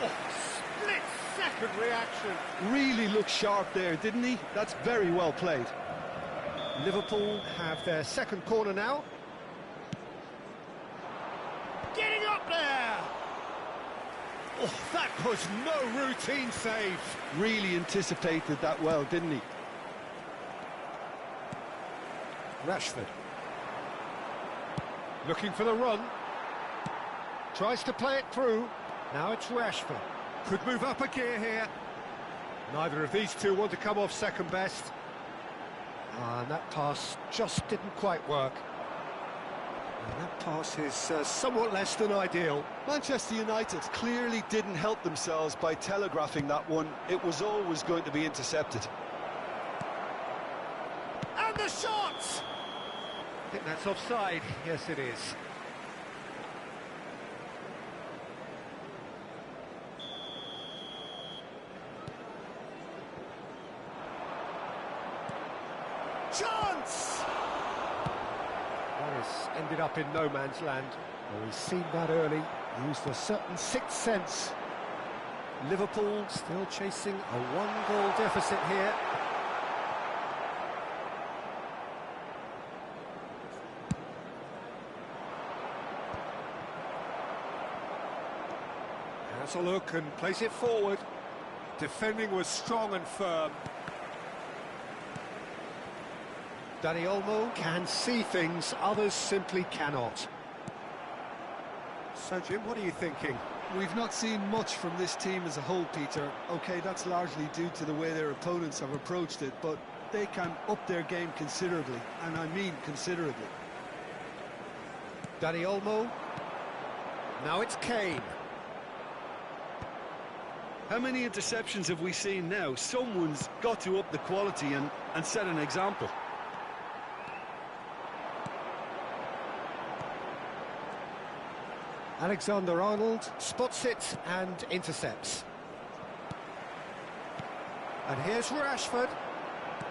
Oh, split-second reaction. Really looked sharp there, didn't he? That's very well played. Liverpool have their second corner now. Getting up there! Oh, that was no routine save. Really anticipated that well, didn't he? Rashford. Looking for the run. Tries to play it through. Now it's Rashford. Could move up a gear here. Neither of these two want to come off second best. And that pass just didn't quite work. And that pass is somewhat less than ideal. Manchester United clearly didn't help themselves by telegraphing that one. It was always going to be intercepted. And the shot! I think that's offside. Yes, it is. ended up in no man's land. Well, he's seen that early, used a certain sixth sense. Liverpool still chasing a one-goal deficit here. Has a look and plays it forward. Defending was strong and firm. Dani Olmo can see things others simply cannot. So, Jim, what are you thinking? We've not seen much from this team as a whole, Peter. OK, that's largely due to the way their opponents have approached it, but they can up their game considerably, and I mean considerably. Dani Olmo. Now it's Kane. How many interceptions have we seen now? Someone's got to up the quality and set an example. Alexander-Arnold spots it and intercepts. And here's Rashford.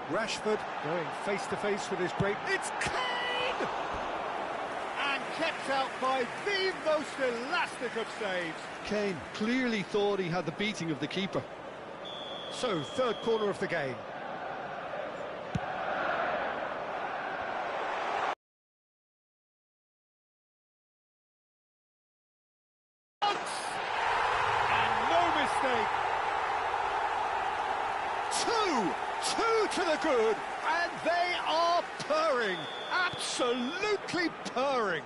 Rashford going face-to-face with his great... It's Kane! And kept out by the most elastic of saves. Kane clearly thought he had the beating of the keeper. So, third corner of the game. And no mistake. Two to the good, and they are purring. Absolutely purring.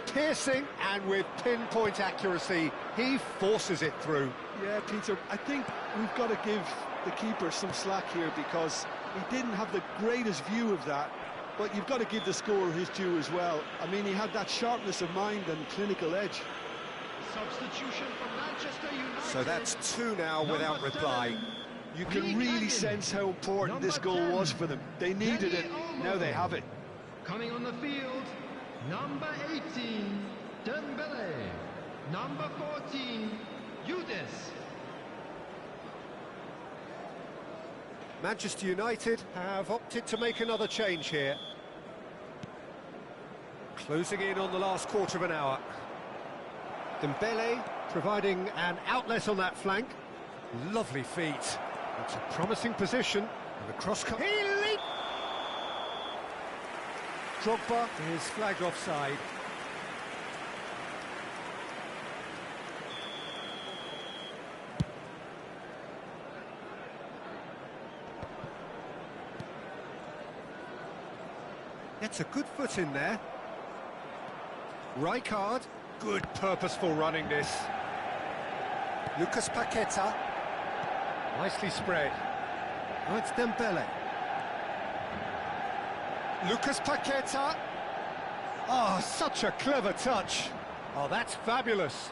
Piercing, and with pinpoint accuracy, he forces it through. Yeah, Peter, I think we've got to give the keeper some slack here because he didn't have the greatest view of that, but you've got to give the scorer his due as well. I mean, he had that sharpness of mind and clinical edge. Substitution for Manchester United. So that's two now without reply. You can really sense how important this goal was for them. They needed it, now they have it. Coming on the field, number 18, Dembele. Number 14, Yudes. Manchester United have opted to make another change here. Closing in on the last quarter of an hour. Dembele providing an outlet on that flank. Lovely feet. It's a promising position. And the cross cut. He leaped! Drogba is flagged offside. Gets a good foot in there. Rijkaard, good purposeful running this. Lucas Paqueta. Nicely spread. Now it's Dembele. Lucas Paqueta. Oh, such a clever touch. Oh, that's fabulous.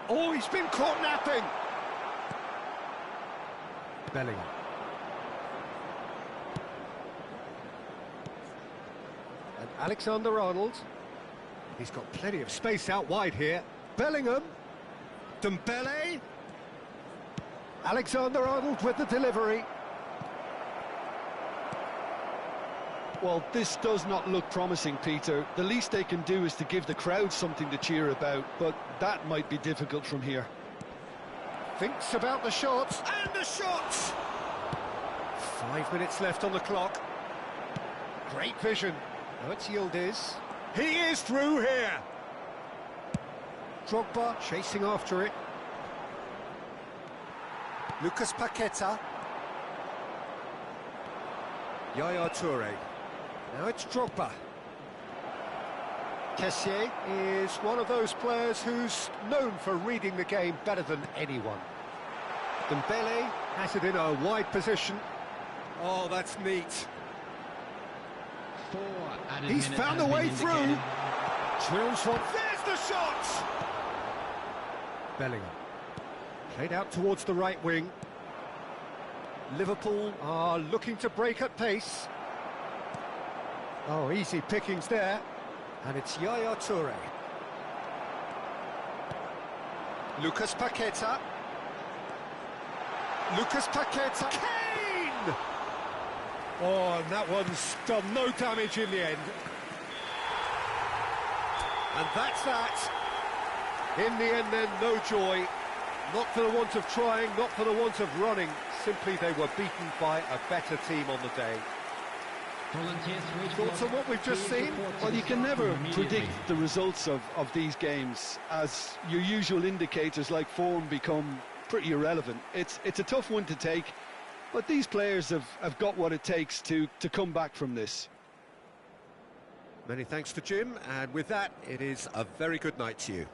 Oh, he's been caught napping. Bellingham. And Alexander-Arnold. He's got plenty of space out wide here. Bellingham. Dembele. Alexander-Arnold with the delivery. Well, this does not look promising, Peter. The least they can do is to give the crowd something to cheer about, but that might be difficult from here. Thinks about the shots, and the shots! 5 minutes left on the clock. Great vision. Now it's Yildiz. He is through here. Drogba chasing after it. Lucas Paqueta. Yaya Toure. Now it's Drogba. Kessié is one of those players who's known for reading the game better than anyone. Dembele has it in a wide position. Oh, that's neat. He's found a way through. Drills one. There's the shot! Bellingham. Played out towards the right wing. Liverpool are looking to break at pace. Oh, easy pickings there. And it's Yaya Toure. Lucas Paqueta. Lucas Paqueta. Kane! Oh, and that one's done no damage in the end. And that's that. In the end then, no joy. Not for the want of trying, not for the want of running. Simply they were beaten by a better team on the day. Thoughts on what we've just seen? Well, you can never predict the results of these games, as your usual indicators like form become pretty irrelevant. It's a tough one to take, but these players have got what it takes to come back from this. Many thanks to Jim, and with that, it is a very good night to you.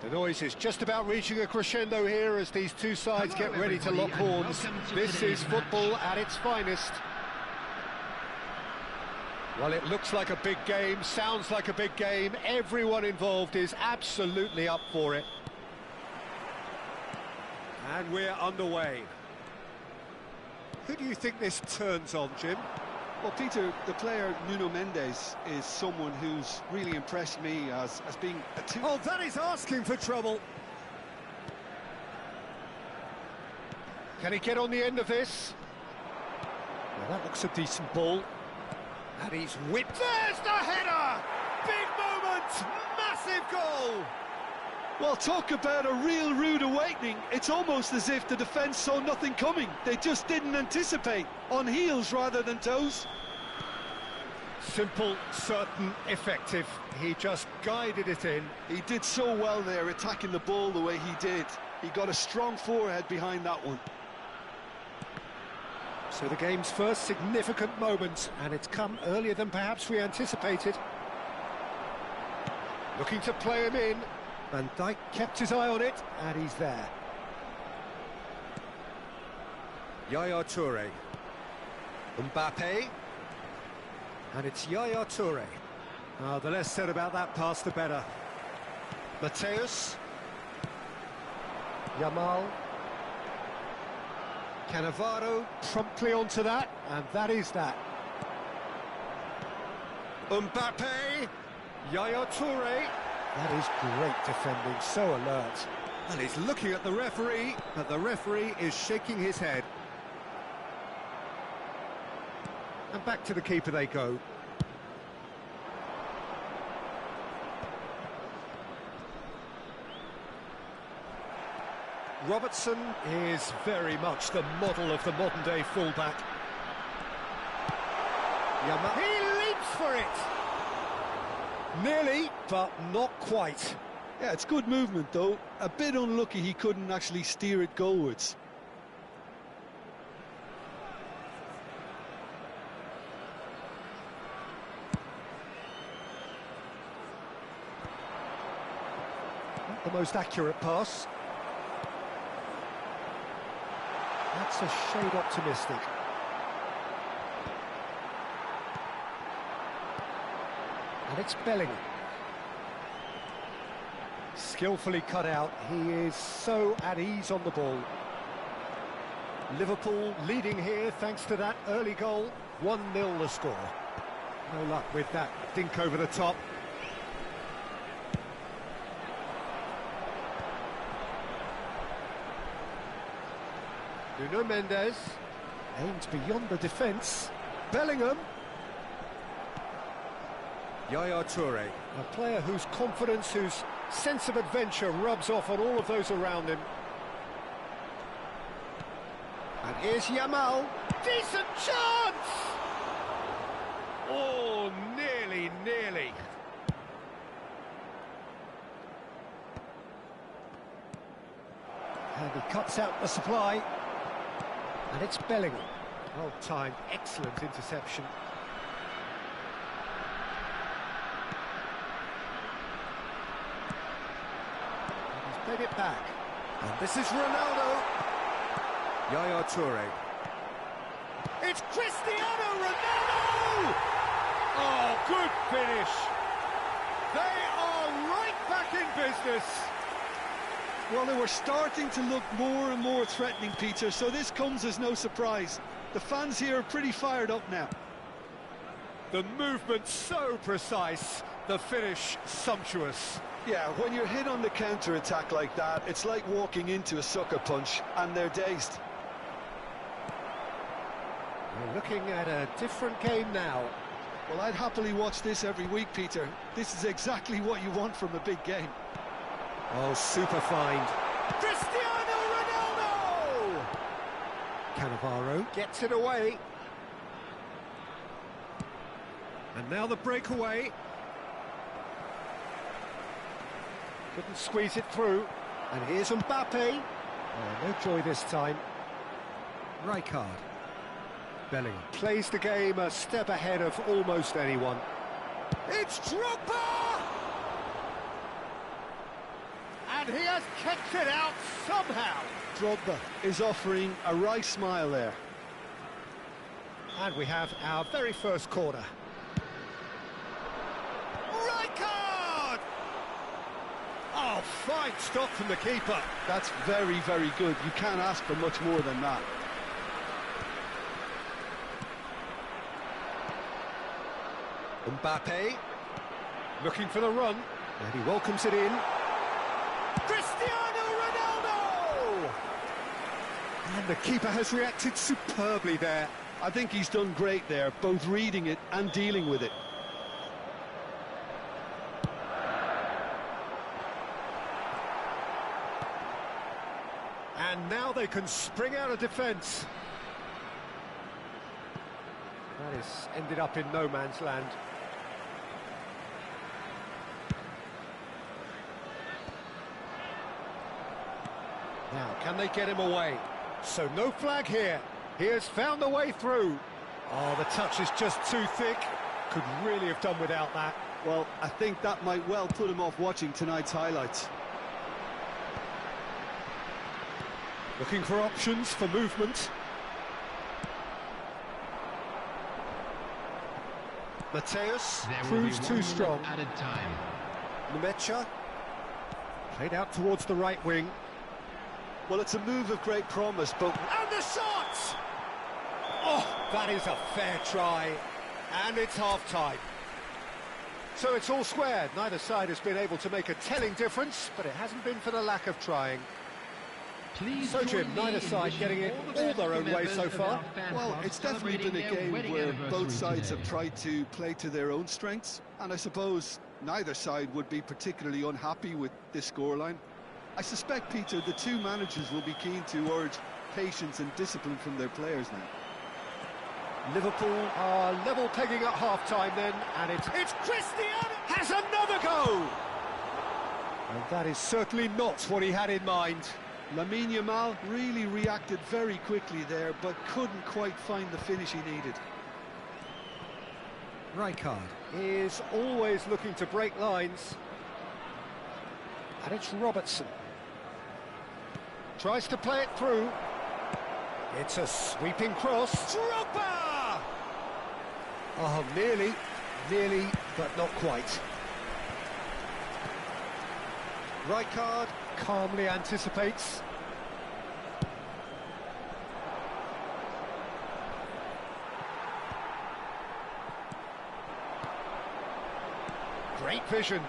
The noise is just about reaching a crescendo here as these two sides get ready to lock horns. This is football at its finest. Well, it looks like a big game, sounds like a big game. Everyone involved is absolutely up for it. And we're underway. Who do you think this turns on, Jim? Well, Peter, the player Nuno Mendes is someone who's really impressed me as being a two... Oh, that is asking for trouble. Can he get on the end of this? Well, that looks a decent ball. And he's whipped. There's the header! Big moment! Massive goal! Well, talk about a real rude awakening. It's almost as if the defence saw nothing coming. They just didn't anticipate. On heels rather than toes. Simple, certain, effective. He just guided it in. He did so well there, attacking the ball the way he did. He got a strong forehead behind that one. So the game's first significant moment, and it's come earlier than perhaps we anticipated. Looking to play him in. Van Dijk kept his eye on it, and he's there. Yaya Toure. Mbappe. And it's Yaya Toure. The less said about that pass, the better. Mateus. Yamal. Cannavaro promptly onto that, and that is that. Mbappe. Yaya Toure. That is great defending, so alert. And he's looking at the referee, but the referee is shaking his head. And back to the keeper they go. Robertson is very much the model of the modern-day fullback. He leaps for it! Nearly, but not quite. Yeah, it's good movement, though. A bit unlucky he couldn't actually steer it goalwards. Not the most accurate pass. That's a shade optimistic. And it's Bellingham. Skillfully cut out. He is so at ease on the ball. Liverpool leading here thanks to that early goal. 1-0 the score. No luck with that dink over the top. Nuno Mendes aims beyond the defence. Bellingham. Yaya Toure, a player whose confidence, whose sense of adventure rubs off on all of those around him. And here's Yamal. Decent chance! Oh, nearly. And he cuts out the supply. And it's Bellingham. Well timed, excellent interception. And he's played it back. And this is Ronaldo. Yaya Toure. It's Cristiano Ronaldo! Oh, good finish. They are right back in business. Well, they were starting to look more and more threatening, Peter, so this comes as no surprise. The fans here are pretty fired up now. The movement so precise, the finish sumptuous. Yeah, when you're hit on the counter-attack like that, it's like walking into a sucker punch, and they're dazed. We're looking at a different game now. Well, I'd happily watch this every week, Peter. This is exactly what you want from a big game. Oh, super find. Cristiano Ronaldo! Cannavaro gets it away. And now the breakaway. Couldn't squeeze it through. And here's Mbappe. Oh, no joy this time. Rijkaard. Bellingham plays the game a step ahead of almost anyone. It's Drogba! And he has kept it out somehow. Drogba is offering a right smile there. And we have our very first corner. Rijkaard! Oh, fine stop from the keeper. That's very, very good. You can't ask for much more than that. Mbappe looking for the run, and he welcomes it in. Cristiano Ronaldo! And the keeper has reacted superbly there. I think he's done great there, both reading it and dealing with it. And now they can spring out of defence. That has ended up in no man's land. Now, can they get him away? So no flag here. He has found a way through. Oh, the touch is just too thick. Could really have done without that. Well, I think that might well put him off watching tonight's highlights. Looking for options for movement. Mateus There will be proves 1 too minute strong. added time. Nemecha played out towards the right wing. Well, it's a move of great promise, but And the shot! Oh, that is a fair try. And it's half-time. So it's all squared. Neither side has been able to make a telling difference, but it hasn't been for the lack of trying. Please So, join Jim, me neither in side wishing getting it all the all best their to own way members so of far. our fan well, club it's definitely been a celebrating their game wedding where both anniversary sides today. have tried to play to their own strengths, and I suppose neither side would be particularly unhappy with this scoreline. I suspect, Peter, the two managers will be keen to urge patience and discipline from their players now. Liverpool are level pegging at half-time then, and it's Cristiano has another go! And that is certainly not what he had in mind. Lamine Yamal really reacted very quickly there, but couldn't quite find the finish he needed. Rijkaard is always looking to break lines. And it's Robertson. Tries to play it through. It's a sweeping cross. Drogba! Oh, nearly, but not quite. Rijkaard calmly anticipates. Great vision.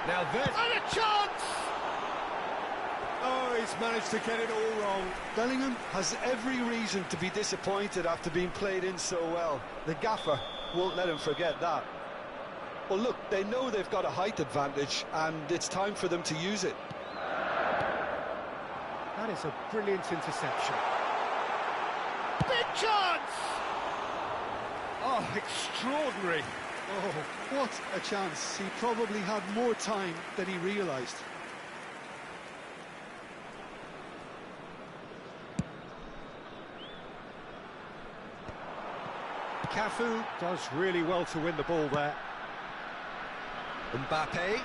Now there's and a chance! Oh, he's managed to get it all wrong. Bellingham has every reason to be disappointed after being played in so well. The gaffer won't let him forget that. Well, look, they know they've got a height advantage, and it's time for them to use it. That is a brilliant interception. Big chance! Oh, extraordinary. Oh, what a chance. He probably had more time than he realised. Cafu does really well to win the ball there. Mbappe.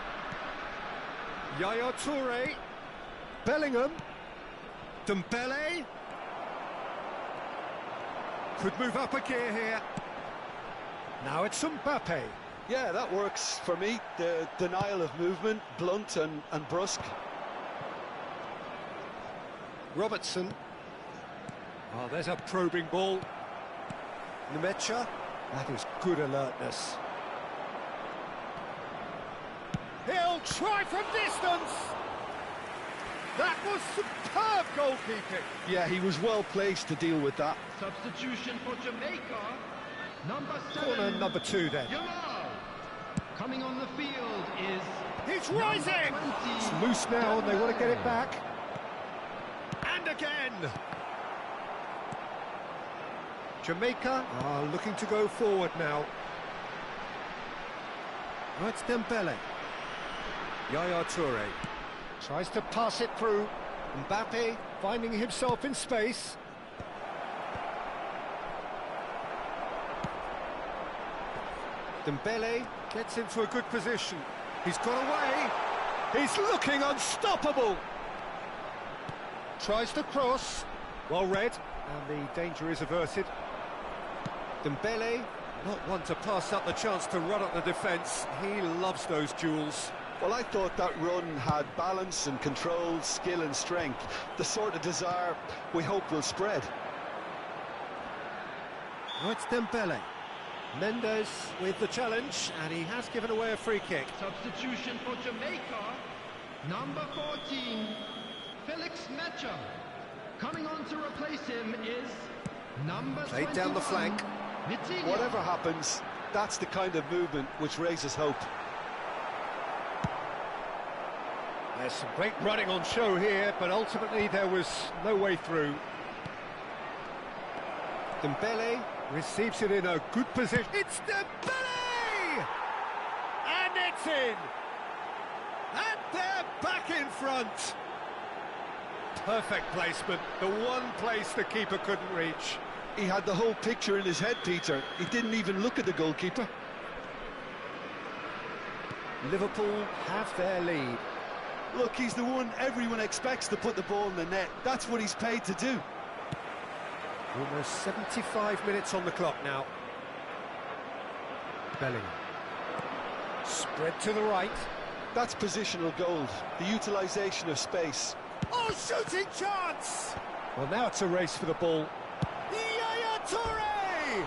Yaya Toure. Bellingham. Dembele. Could move up a gear here. Now it's Mbappe. Yeah, that works for me. The denial of movement, blunt and brusque. Robertson. Oh, there's a probing ball. Nemecha. That is good alertness. He'll try from distance. That was superb goalkeeping. Yeah, he was well placed to deal with that. Substitution for Jamaica. Number 7. Corner number 2 then. Yamal. Coming on the field is He's rising. 20. It's loose now and they want to get it back. And again. Jamaica are looking to go forward now. Oh, it's Dembele. Yaya Toure tries to pass it through. Mbappe finding himself in space. Dembele gets into a good position. He's got away. He's looking unstoppable. Tries to cross. Well read. And the danger is averted. Dembele, not one to pass up the chance to run up the defence. He loves those duels. Well, I thought that run had balance and control, skill and strength. The sort of desire we hope will spread. Now it's Dembele. Mendes with the challenge, and he has given away a free kick. Substitution for Jamaica. Number 14, Felix Mecha. Coming on to replace him is number 21. Played down the flank. Vitinha. Whatever happens, that's the kind of movement which raises hope. There's some great running on show here, but ultimately there was no way through. Dembele receives it in a good position. It's Dembele! And it's in! And they're back in front! Perfect placement, the one place the keeper couldn't reach. He had the whole picture in his head, Peter. He didn't even look at the goalkeeper. Liverpool have their lead. Look, he's the one everyone expects to put the ball in the net. That's what he's paid to do. Almost 75 minutes on the clock now. Bellingham. Spread to the right. That's positional gold, the utilisation of space. Oh, shooting chance! Well, now it's a race for the ball. Yaya Toure!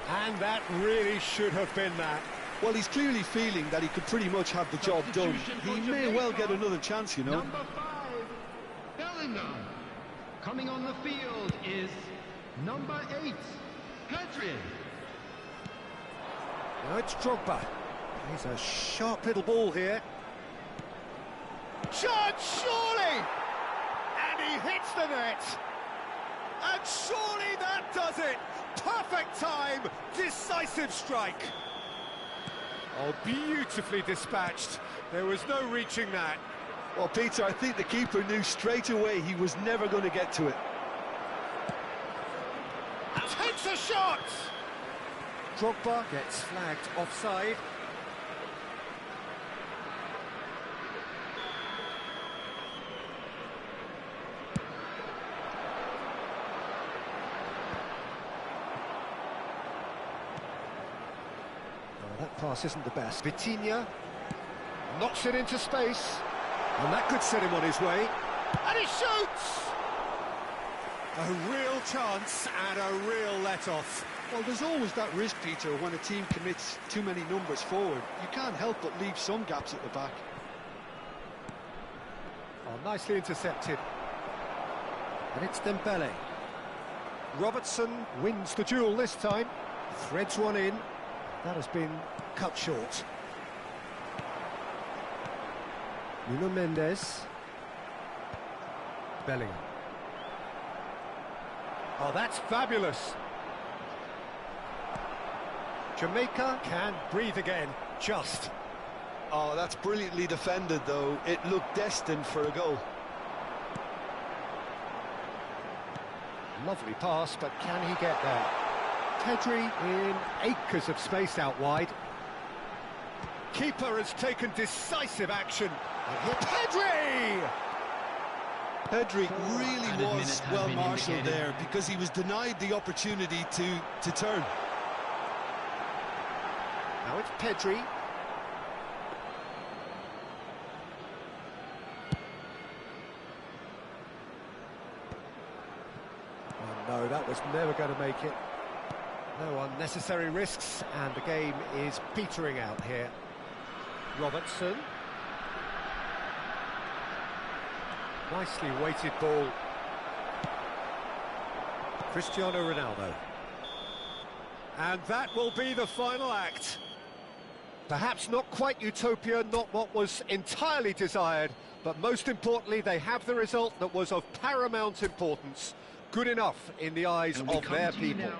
And that really should have been that. Well, he's clearly feeling that he could pretty much have the job done. He may well get another chance, you know. Number 5, Bellingham. Coming on the field is number 8, Pedri. Now it's Drogba. He's a sharp little ball here. Chance, surely! And he hits the net! And surely that does it! Perfect time, decisive strike! Oh, beautifully dispatched. There was no reaching that. Well, Peter, I think the keeper knew straight away he was never going to get to it. Takes a shot! Drogba gets flagged offside. Oh, that pass isn't the best. Vitinha knocks it into space, and that could set him on his way. And he shoots! A real chance and a real let-off. Well, there's always that risk, Peter, when a team commits too many numbers forward. You can't help but leave some gaps at the back. Oh, nicely intercepted. And it's Dembele. Robertson wins the duel this time. Threads one in. That has been cut short. Nuno Mendes. Bellingham. Oh, that's fabulous. Jamaica can breathe again, just. Oh, that's brilliantly defended, though. It looked destined for a goal. Lovely pass, but can he get there? Pedri in acres of space out wide. Keeper has taken decisive action. Pedri! Pedri really was well marshalled there because he was denied the opportunity to turn. Now it's Pedri. Oh no, that was never going to make it. No unnecessary risks, and the game is petering out here. Robertson. Nicely weighted ball. Cristiano Ronaldo. And that will be the final act. Perhaps not quite utopia, not what was entirely desired, but most importantly, they have the result that was of paramount importance. Good enough in the eyes of their people.